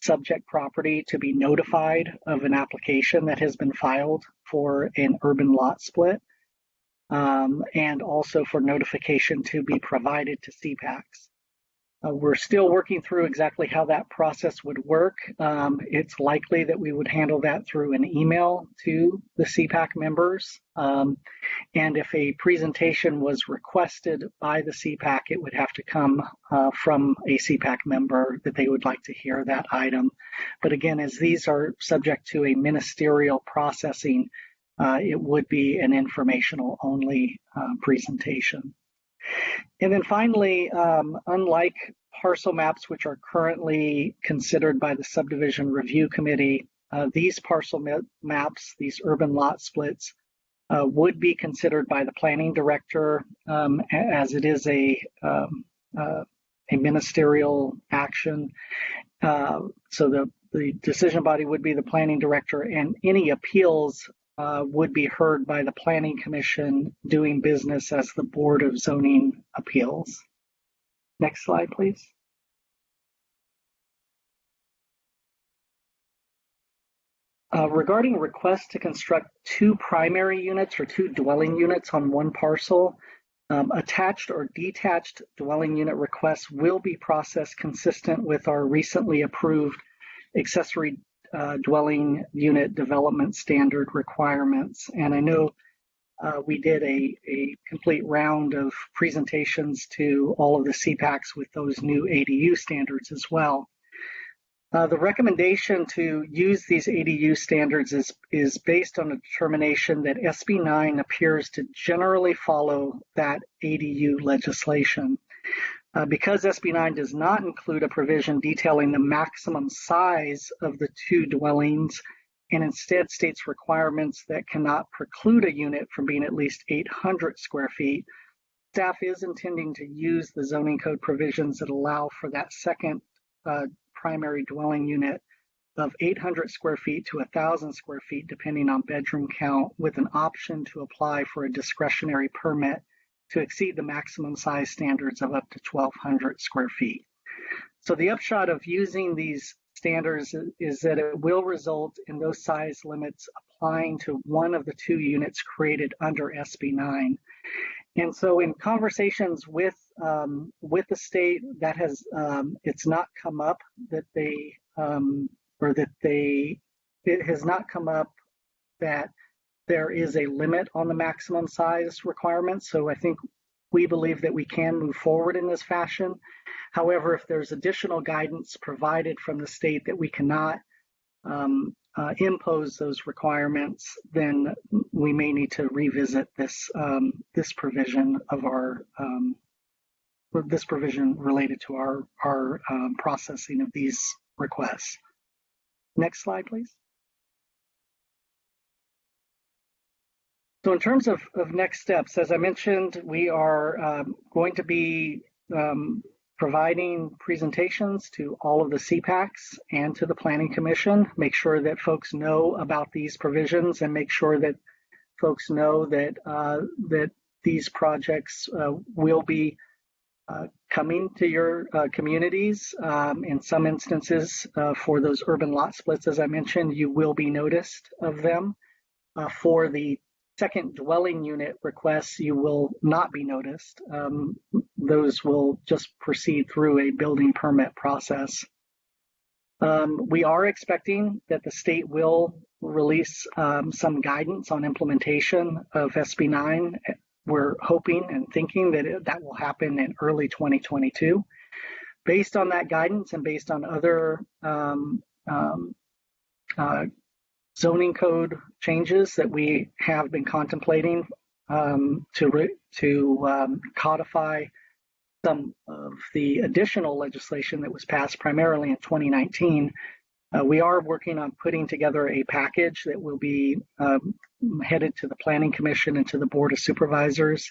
subject property to be notified of an application that has been filed for an urban lot split, and also for notification to be provided to CPACs. We're still working through exactly how that process would work. It's likely that we would handle that through an email to the CPAC members. And if a presentation was requested by the CPAC, it would have to come from a CPAC member that they would like to hear that item. But again, as these are subject to a ministerial processing, it would be an informational only presentation. And then finally, unlike parcel maps, which are currently considered by the Subdivision Review Committee, these parcel maps, these urban lot splits, would be considered by the planning director, as it is a ministerial action. So the decision body would be the planning director, and any appeals would be heard by the Planning Commission doing business as the Board of Zoning Appeals. Next slide, please. Regarding requests to construct 2 primary units or 2 dwelling units on one parcel, Attached or detached dwelling unit requests will be processed consistent with our recently approved accessory dwelling unit development standard requirements. And I know we did a complete round of presentations to all of the CPACs with those new ADU standards as well. The recommendation to use these ADU standards is based on a determination that SB 9 appears to generally follow that ADU legislation. Because SB 9 does not include a provision detailing the maximum size of the two dwellings and instead states requirements that cannot preclude a unit from being at least 800 square feet, staff is intending to use the zoning code provisions that allow for that second primary dwelling unit of 800 square feet to 1,000 square feet, depending on bedroom count, with an option to apply for a discretionary permit to exceed the maximum size standards of up to 1,200 square feet. So the upshot of using these standards is that it will result in those size limits applying to one of the two units created under SB 9. And so in conversations with the state, that has it's not come up that they it has not come up that there is a limit on the maximum size requirements. So I think we believe that we can move forward in this fashion. However, if there's additional guidance provided from the state that we cannot impose those requirements, then we may need to revisit this this provision of our this provision related to our processing of these requests. Next slide, please. So in terms of next steps, as I mentioned, we are going to be providing presentations to all of the CPACs and to the Planning Commission, make sure that folks know about these provisions and make sure that folks know that that these projects will be coming to your communities. In some instances, for those urban lot splits, as I mentioned, you will be noticed of them. For the second dwelling unit requests, you will not be noticed. Those will just proceed through a building permit process. We are expecting that the state will release some guidance on implementation of SB 9. We're hoping and thinking that that will happen in early 2022. Based on that guidance and based on other zoning code changes that we have been contemplating to codify some of the additional legislation that was passed primarily in 2019, we are working on putting together a package that will be headed to the Planning Commission and to the Board of Supervisors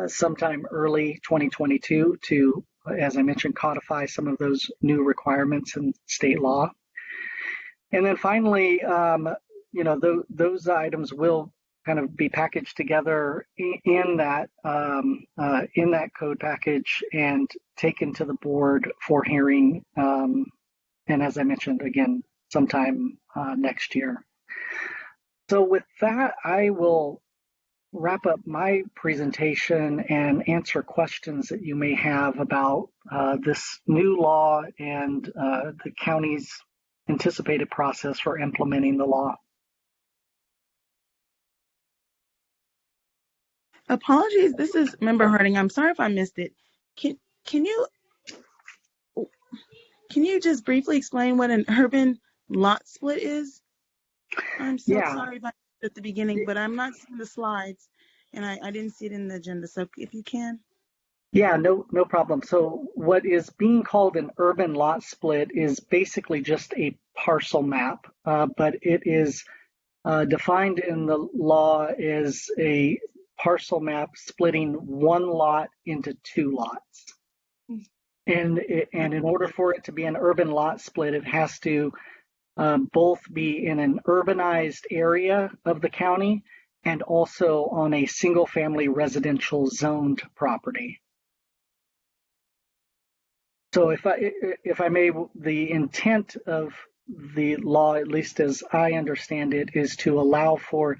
sometime early 2022 to, as I mentioned, codify some of those new requirements in state law. And then finally, those items will kind of be packaged together in that code package and taken to the board for hearing. And as I mentioned, again, sometime next year. So with that, I will wrap up my presentation and answer questions that you may have about this new law and the county's anticipated process for implementing the law. Apologies, this is Member Harding. I'm sorry if I missed it. Can you just briefly explain what an urban lot split is? I'm so sorry about it at the beginning, but I'm not seeing the slides and I didn't see it in the agenda. So if you can. Yeah, no problem. So what is being called an urban lot split is basically just a parcel map, but it is defined in the law as a parcel map splitting one lot into two lots. And in order for it to be an urban lot split, it has to both be in an urbanized area of the county and also on a single family residential zoned property. So if I may, the intent of the law, at least as I understand it, is to allow for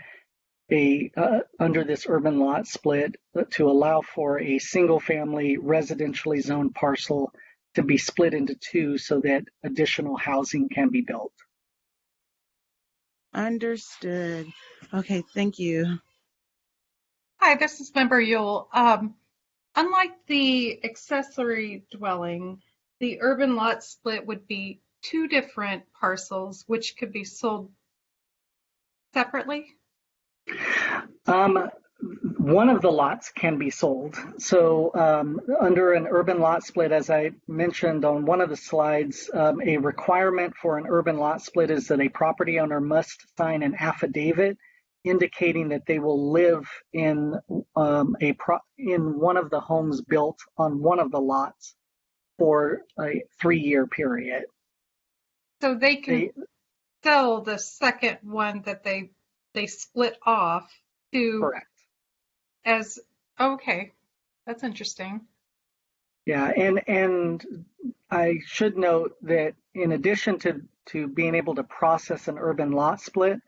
under this urban lot split to allow for a single family residentially zoned parcel to be split into two so that additional housing can be built. Understood. Okay, thank you. Hi, this is Member Yule. Unlike the accessory dwelling, the urban lot split would be two different parcels which could be sold separately. One of the lots can be sold. So under an urban lot split, as I mentioned on one of the slides, a requirement for an urban lot split is that a property owner must sign an affidavit indicating that they will live in one of the homes built on one of the lots for a 3-year period. So they can sell the second one that they split off to. Correct. As okay, that's interesting. Yeah, and I should note that in addition to being able to process an urban lot split,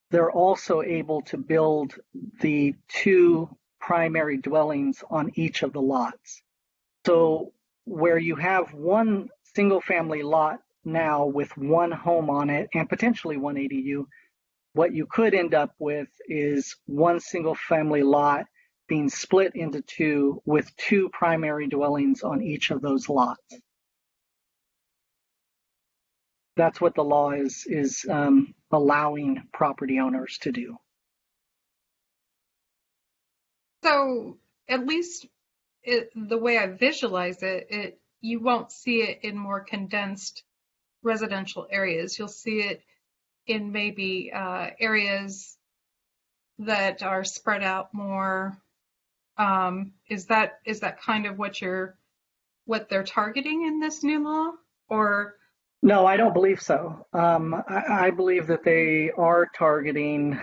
they're also able to build the two primary dwellings on each of the lots. So where you have one single family lot now with one home on it and potentially one ADU, what you could end up with is one single family lot being split into two with two primary dwellings on each of those lots. That's what the law is allowing property owners to do. So at least the way I visualize it, you won't see it in more condensed residential areas. You'll see it in maybe areas that are spread out more. Is that kind of what they're targeting in this new law, or? No, I don't believe so. I believe that they are targeting,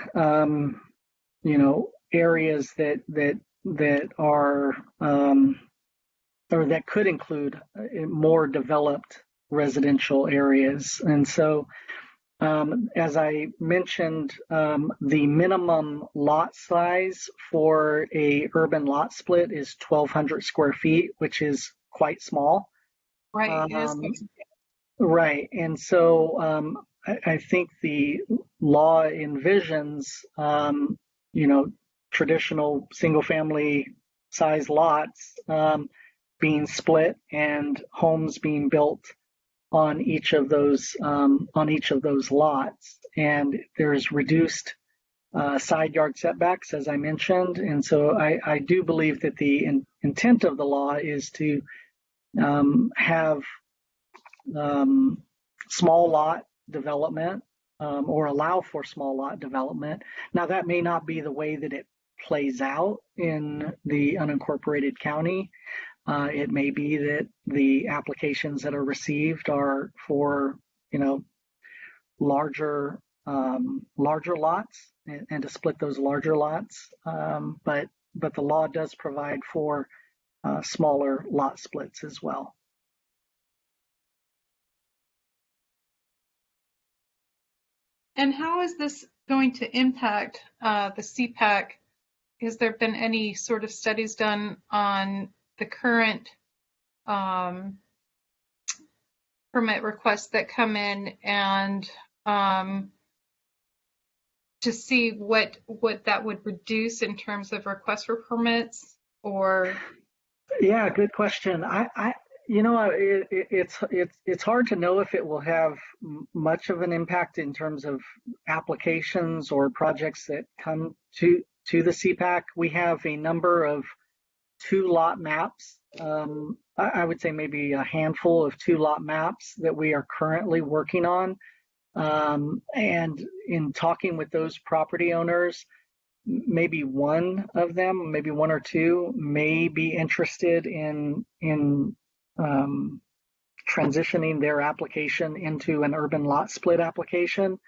areas that are or that could include more developed residential areas, and so. As I mentioned, the minimum lot size for a urban lot split is 1,200 square feet, which is quite small. Right. Right. And so I think the law envisions, traditional single family size lots being split and homes being built on each of those lots, and there's reduced side yard setbacks, as I mentioned, and so I do believe that the intent of the law is to have small lot development or allow for small lot development. Now that may not be the way that it plays out in the unincorporated county. It may be that the applications that are received are for, larger lots and to split those larger lots. But the law does provide for smaller lot splits as well. And how is this going to impact the CPAC? Has there been any sort of studies done on the current permit requests that come in, and to see what that would reduce in terms of requests for permits? Or yeah, good question. It's hard to know if it will have much of an impact in terms of applications or projects that come to the CPAC. We have a number of 2-lot maps. I would say maybe a handful of 2-lot maps that we are currently working on. And in talking with those property owners, maybe one of them, maybe one or two, may be interested in transitioning their application into an urban lot split application.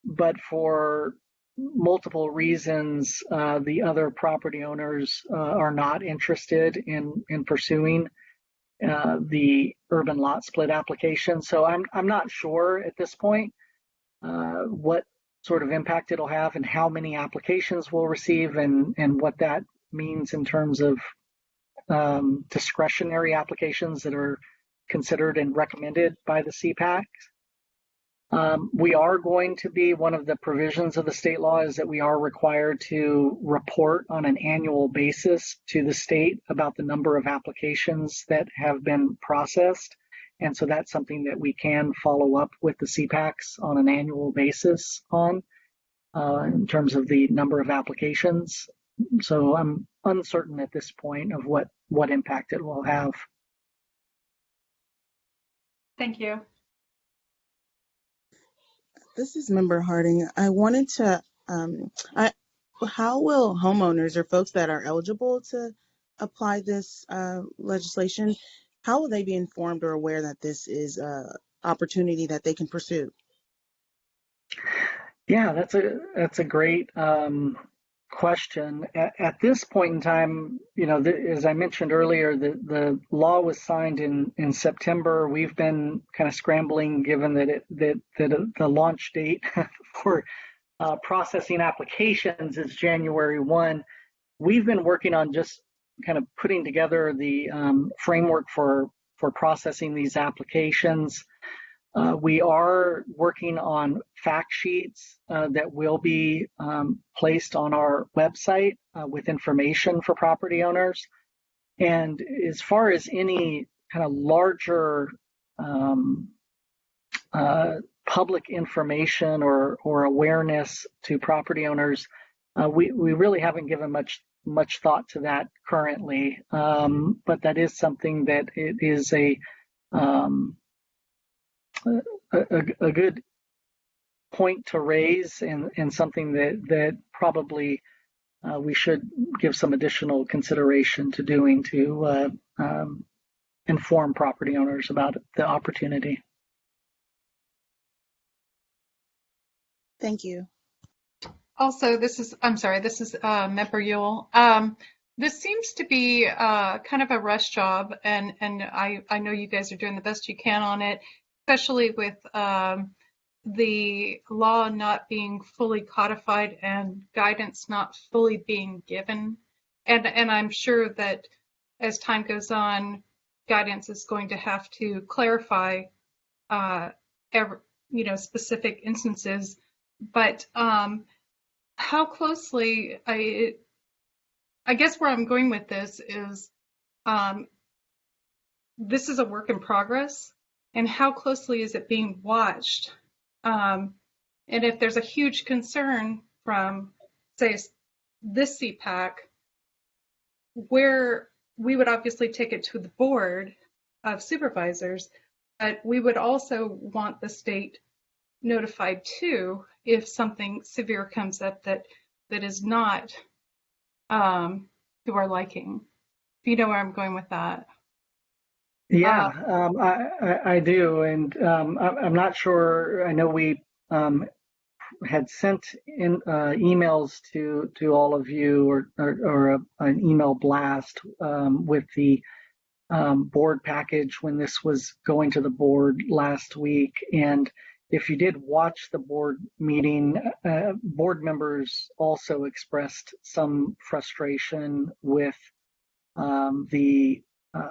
But for multiple reasons, the other property owners are not interested in pursuing the urban lot split application. So I'm not sure at this point what sort of impact it'll have and how many applications we'll receive and what that means in terms of discretionary applications that are considered and recommended by the CPAC. We are going to be, one of the provisions of the state law is that we are required to report on an annual basis to the state about the number of applications that have been processed. And so that's something that we can follow up with the CPACs on an annual basis on in terms of the number of applications. So I'm uncertain at this point of what impact it will have. Thank you. This is Member Harding. I wanted to, how will homeowners or folks that are eligible to apply this legislation, how will they be informed or aware that this is an opportunity that they can pursue? Yeah, that's a great question. At this point in time, as I mentioned earlier, the law was signed in September. We've been kind of scrambling, given that the launch date for processing applications is January 1. We've been working on just kind of putting together the framework for processing these applications. We are working on fact sheets that will be placed on our website with information for property owners. And as far as any kind of larger public information or awareness to property owners, we really haven't given much thought to that currently. But that is something that it is a good point to raise and something that probably we should give some additional consideration to doing to inform property owners about the opportunity. Thank you. Also, this is Member Ewell. This seems to be kind of a rush job, and I know you guys are doing the best you can on it, especially with the law not being fully codified and guidance not fully being given. And I'm sure that as time goes on, guidance is going to have to clarify specific instances. But how closely, I guess where I'm going with this is this is a work in progress, and how closely is it being watched? And if there's a huge concern from, say, this CPAC, where we would obviously take it to the board of supervisors, but we would also want the state notified too if something severe comes up that is not to our liking. Do you know where I'm going with that? Yeah, I do, and I'm not sure. I know we had sent in emails to all of you, or an email blast with the board package when this was going to the board last week. And if you did watch the board meeting, board members also expressed some frustration with the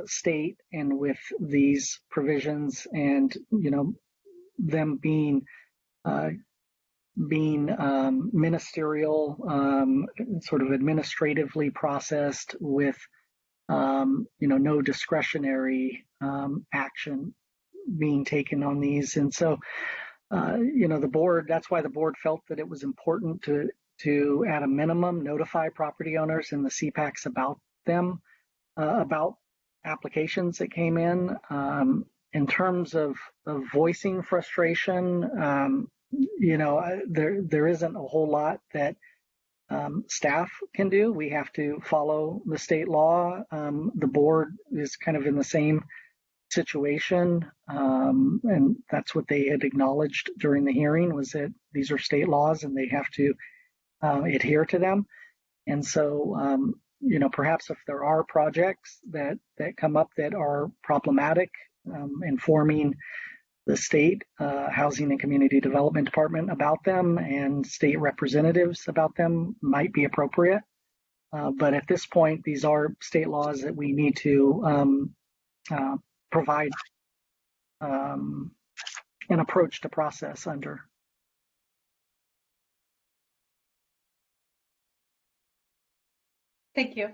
state and with these provisions, and them being ministerial, sort of administratively processed with no discretionary action being taken on these. And so the board, that's why the board felt that it was important to at a minimum notify property owners and the CPACs about them, about applications that came in. In terms of voicing frustration, there isn't a whole lot that staff can do. We have to follow the state law. The board is kind of in the same situation, and that's what they had acknowledged during the hearing, was that these are state laws and they have to adhere to them. And so perhaps if there are projects that come up that are problematic, informing the state Housing and Community Development Department about them and state representatives about them might be appropriate. But at this point, these are state laws that we need to provide an approach to process under. Thank you.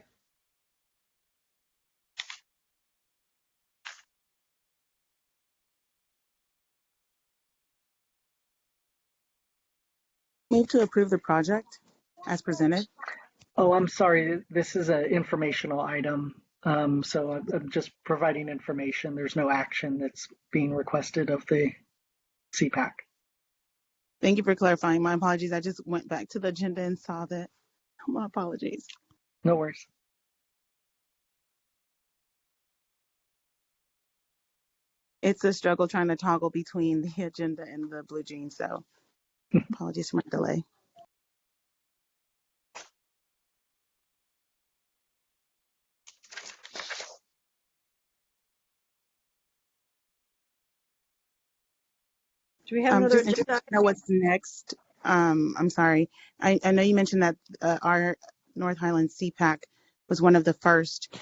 Move to approve the project as presented. Oh, I'm sorry. This is an informational item. So I'm just providing information. There's no action that's being requested of the CPAC. Thank you for clarifying. My apologies. I just went back to the agenda and saw that. My apologies. No worries. It's a struggle trying to toggle between the agenda and the blue jeans, so apologies for my delay. Do we have another Just agenda? to know what's next. I'm sorry. I know you mentioned that our North Highlands CPAC was one of the first.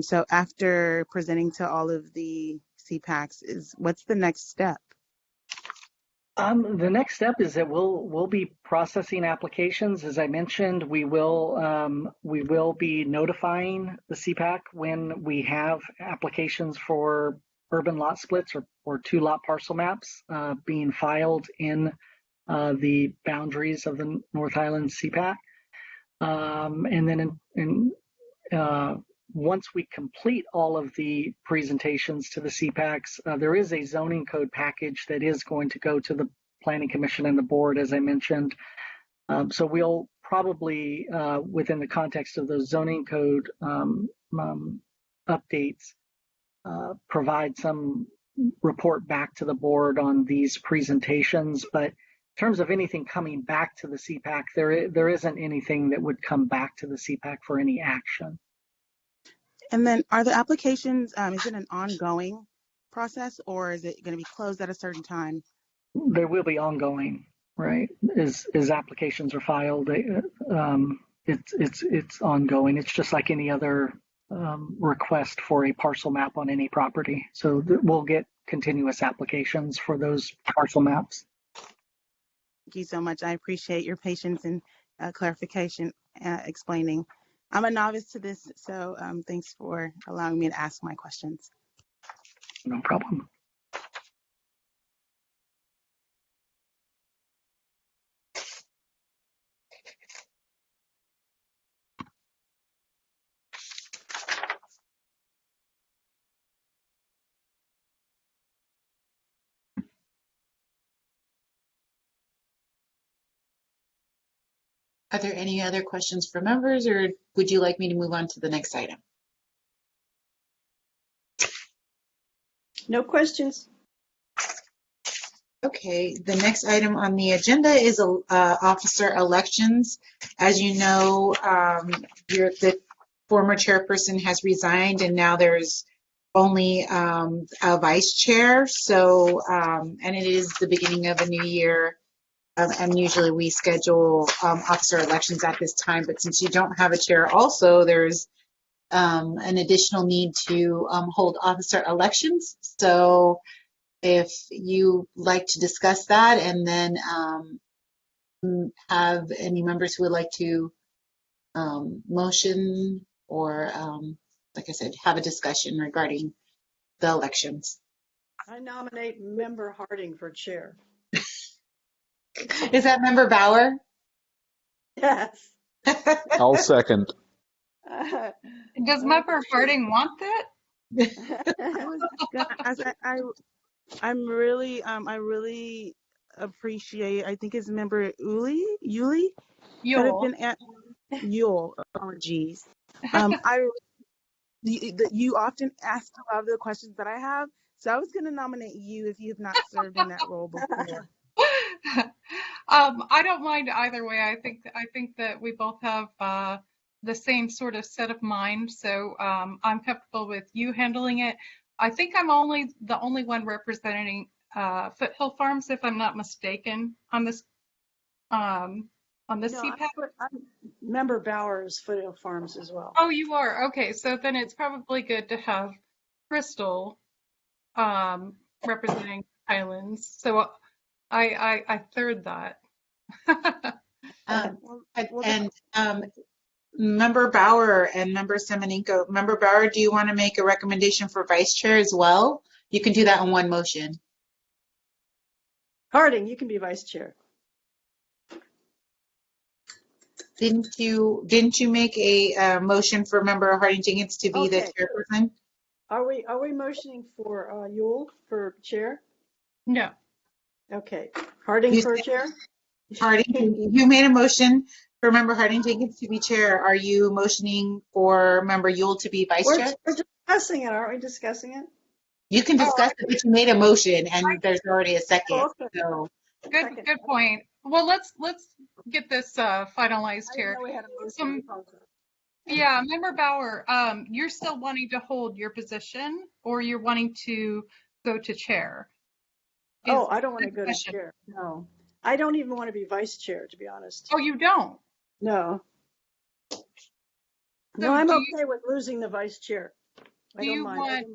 So after presenting to all of the CPACs, what's the next step? The next step is that we'll be processing applications. As I mentioned, we will be notifying the CPAC when we have applications for urban lot splits or 2-lot parcel maps being filed in the boundaries of the North Highlands CPAC. And then once we complete all of the presentations to the CPACs, there is a zoning code package that is going to go to the Planning Commission and the board, as I mentioned. So we'll probably, within the context of those zoning code updates, provide some report back to the board on these presentations. But in terms of anything coming back to the CPAC, there isn't anything that would come back to the CPAC for any action. And then are the applications, is it an ongoing process or is it going to be closed at a certain time? There will be ongoing, right? As applications are filed, it's ongoing. It's just like any other request for a parcel map on any property. So we'll get continuous applications for those parcel maps. Thank you so much. I appreciate your patience and clarification explaining. I'm a novice to this, so thanks for allowing me to ask my questions. No problem. Are there any other questions for members, or would you like me to move on to the next item? No questions. Okay, the next item on the agenda is officer elections. As you know, the former chairperson has resigned, and now there's only a vice chair. So, and it is the beginning of a new year. And usually we schedule officer elections at this time, but since you don't have a chair also, there's an additional need to hold officer elections. So if you like to discuss that, and then have any members who would like to motion or, like I said, have a discussion regarding the elections. I nominate Member Harding for chair. Is that Member Bauer? Yes. I'll second. Does Member Harding want that? I really appreciate. I think it's Member Yuli. Yule. Apologies. You often ask a lot of the questions that I have, so I was going to nominate you if you have not served in that role before. I don't mind either way. I think that we both have the same sort of set of mind, so I'm comfortable with you handling it. I think I'm the only one representing Foothill Farms, if I'm not mistaken, on this CPAC. I'm member Bowers Foothill Farms as well. Oh, you are? Okay, so then it's probably good to have Crystal representing Highlands. So I third that. And Member Bauer and Member Semenenko. Member Bauer, do you want to make a recommendation for vice chair as well? You can do that in one motion. Harding, you can be vice chair. Didn't you make a motion for Member Harding Jenkins to be the chairperson? Are we motioning for Yule for chair? No. Okay. Harding for chair? Harding, you made a motion for Member Harding Jenkins to be chair. Are you motioning for Member Yule to be vice chair? We're discussing it, aren't we discussing it? You can discuss it, but you made a motion and there's already a second. Oh, okay. So. Good point. Well, let's get this finalized here. Yeah, Member Bauer, you're still wanting to hold your position, or you're wanting to go to chair? I don't want to go to chair. No, I don't even want to be vice chair, to be honest. Oh, you don't? No. No, I'm okay with losing the vice chair. Do you want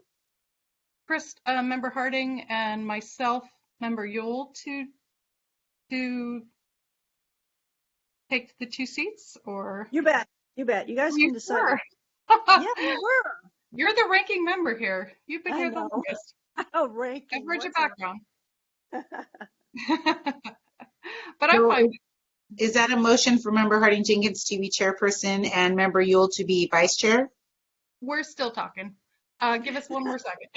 Member Harding and myself, Member Yule, to take the 2 seats, or? You bet. You guys can decide. Yeah, you were. You're the ranking member here. You've been here the longest. Oh, ranking. I've heard your background. But I'm fine. Is that a motion for Member Harding Jenkins to be chairperson and Member Yule to be vice chair? We're still talking. Give us one more second.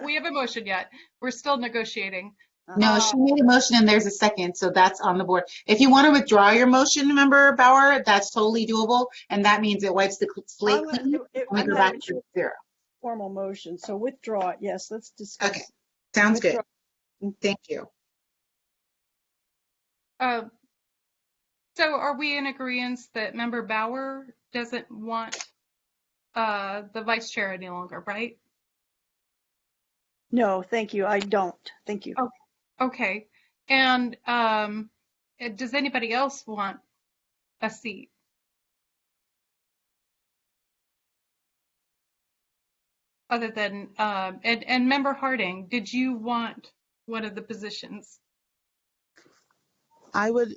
We haven't motion yet. We're still negotiating. No, she made a motion and there's a second, so that's on the board. If you want to withdraw your motion, Member Bauer, that's totally doable, and that means it wipes the slate clean. We go back to 0. Formal motion, so withdraw it. Yes, let's discuss. Okay, sounds good. Thank you. So are we in agreement that Member Bauer doesn't want the vice chair any longer, right? No, thank you. I don't. Thank you. Okay. And does anybody else want a seat? Other than, and Member Harding, did you want one of the positions? I would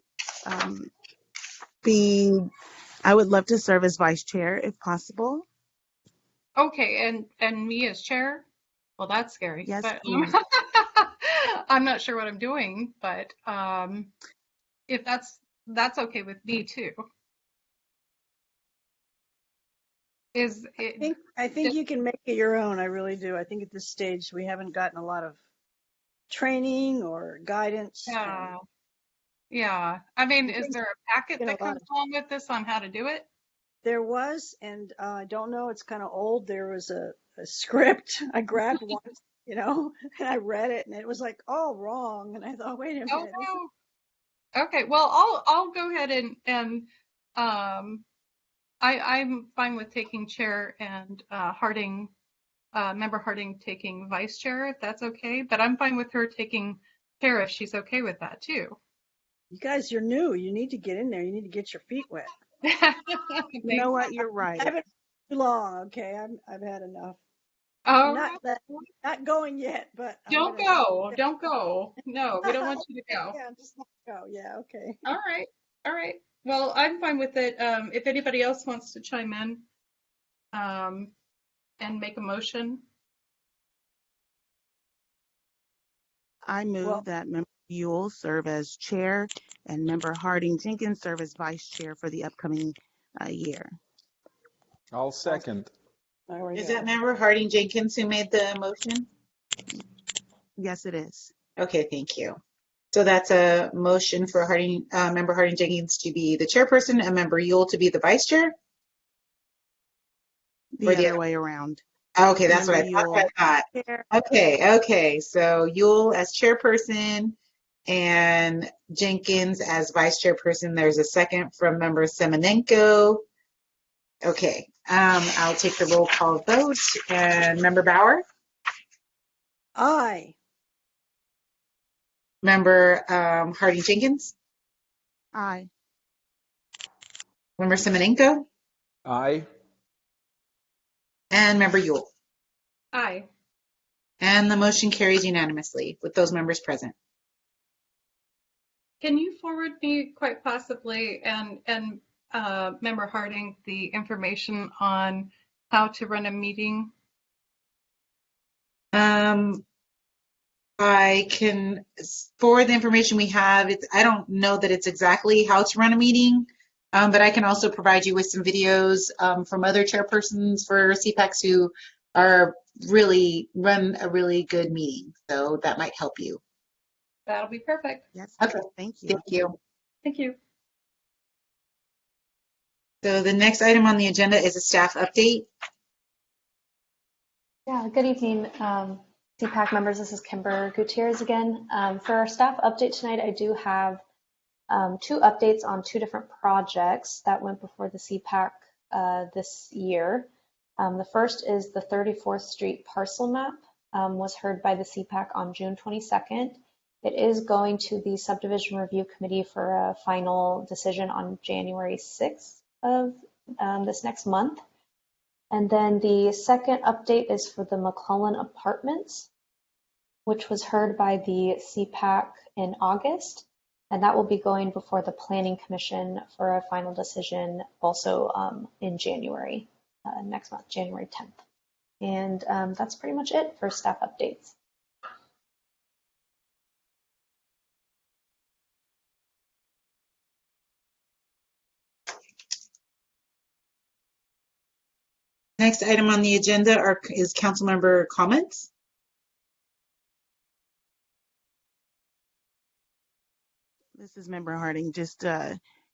love to serve as vice chair if possible. Okay, and me as chair? Well, that's scary. Yes, but, I'm not sure what I'm doing, but if that's okay with me too. I think you can make it your own. I really do. I think at this stage we haven't gotten a lot of training or guidance. Yeah. I mean, is there a packet that comes along with this on how to do it? There was, and I don't know, it's kind of old. There was a script I grabbed once, and I read it, and it was like, oh, wrong. And I thought, wait a minute. Oh, no. Okay, well, I'll go ahead and I'm fine with taking chair and Member Harding taking vice chair, if that's okay. But I'm fine with her taking chair if she's okay with that too. You guys, you're new. You need to get in there. You need to get your feet wet. You know what? You're right. I haven't been too long. Okay, I've had enough. Oh, not going yet, but don't go. No, we don't want you to go. Yeah, just not go. Yeah, okay. All right. Well, I'm fine with it. If anybody else wants to chime in and make a motion. I move that Member Yule serve as chair and Member Harding Jenkins serve as vice chair for the upcoming year. I'll second. Is that Member Harding Jenkins who made the motion? Yes, it is. Okay, thank you. So that's a motion for Member Harding Jenkins to be the chairperson and Member Yule to be the vice chair? The other way around. Okay, that's what I thought. Okay. So Yule as chairperson and Jenkins as vice chairperson. There's a second from Member Semenenko. Okay, I'll take the roll call vote. And Member Bauer? Aye. Member Harding Jenkins, Aye. Member Simonenko, Aye. and Member Yule. Aye. And the motion carries unanimously with those members present. Can you forward me quite possibly and Member Harding the information on how to run a meeting? I can forward the information we have. I don't know that it's exactly how to run a meeting, but I can also provide you with some videos from other chairpersons for CPACs who are run a really good meeting. So that might help you. That'll be perfect. Yes. Okay. Thank you. Thank you. Thank you. So the next item on the agenda is a staff update. Yeah, good evening, CPAC members. This is Kimber Gutierrez again. For our staff update tonight, I do have 2 updates on 2 different projects that went before the CPAC this year. The first is the 34th Street parcel map was heard by the CPAC on June 22nd. It is going to the Subdivision Review Committee for a final decision on January 6th of this next month. And then the second update is for the McClellan Apartments, which was heard by the CPAC in August. And that will be going before the Planning Commission for a final decision also in January, next month, January 10th. And that's pretty much it for staff updates. Next item on the agenda is council member comments. This is Member Harding, just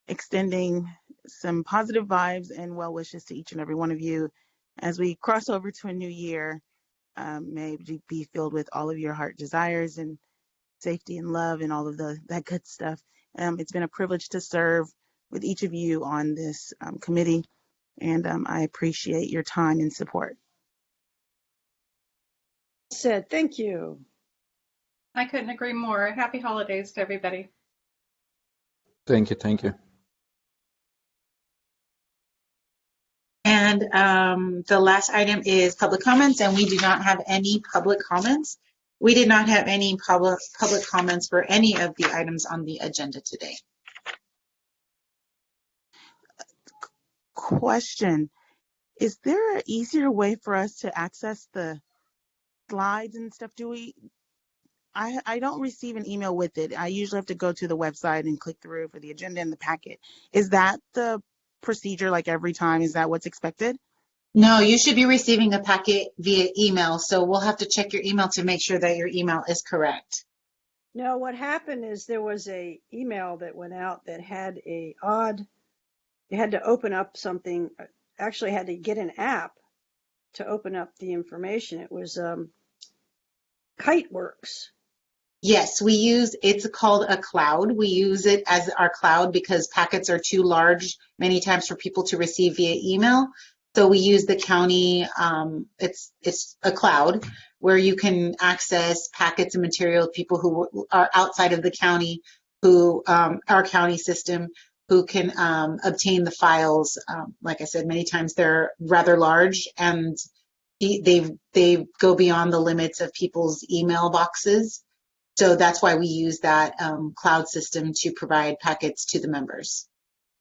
extending some positive vibes and well wishes to each and every one of you as we cross over to a new year. May it be filled with all of your heart desires and safety and love and all of that good stuff. It's been a privilege to serve with each of you on this committee, and I appreciate your time and support. Said, thank you. I couldn't agree more. Happy holidays to everybody. Thank you. Thank you. And the last item is public comments, and we do not have any public comments. We did not have any public comments for any of the items on the agenda today. Question, is there an easier way for us to access the slides and stuff? I don't receive an email with it. I usually have to go to the website and click through for the agenda and the packet. Is that the procedure like every time? Is that what's expected? No, you should be receiving a packet via email, so we'll have to check your email to make sure that your email is correct. No, what happened is there was a email that went out that had you had to open up something, actually had to get an app to open up the information. It was KiteWorks. Yes, it's called a cloud. We use it as our cloud because packets are too large many times for people to receive via email. So we use the county, it's a cloud where you can access packets and material, people who are outside of the county, our county system, who can obtain the files. Like I said, many times they're rather large and they go beyond the limits of people's email boxes. So that's why we use that cloud system to provide packets to the members.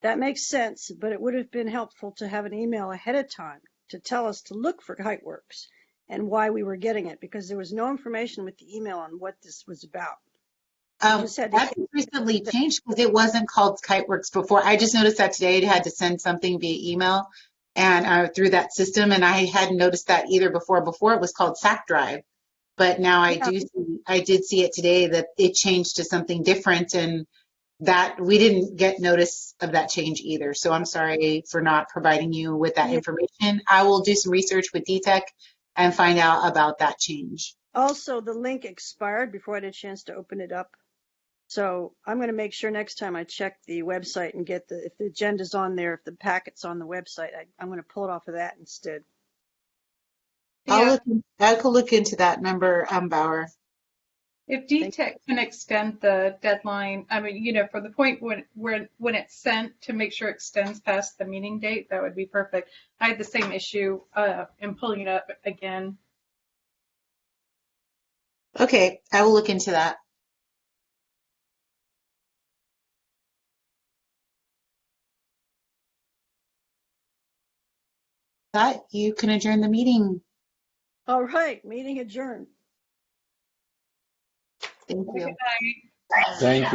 That makes sense, but it would have been helpful to have an email ahead of time to tell us to look for KiteWorks and why we were getting it, because there was no information with the email on what this was about. That's recently changed because it wasn't called KiteWorks before. I just noticed that today it had to send something via email and through that system, and I hadn't noticed that either before. Before it was called SAC Drive, but now I did see it today that it changed to something different, and that we didn't get notice of that change either. So I'm sorry for not providing you with that information. I will do some research with DTEC and find out about that change. Also, the link expired before I had a chance to open it up. So I'm going to make sure next time I check the website and get if the agenda's on there, if the packet's on the website, I'm going to pull it off of that instead. I'll look into that, Member Bauer. If DTEC can extend the deadline, I mean, you know, for the point when it's sent to make sure it extends past the meeting date, that would be perfect. I had the same issue in pulling it up again. Okay, I will look into that. That you can adjourn the meeting. All right, meeting adjourned. Thank you. Good night. Thank you.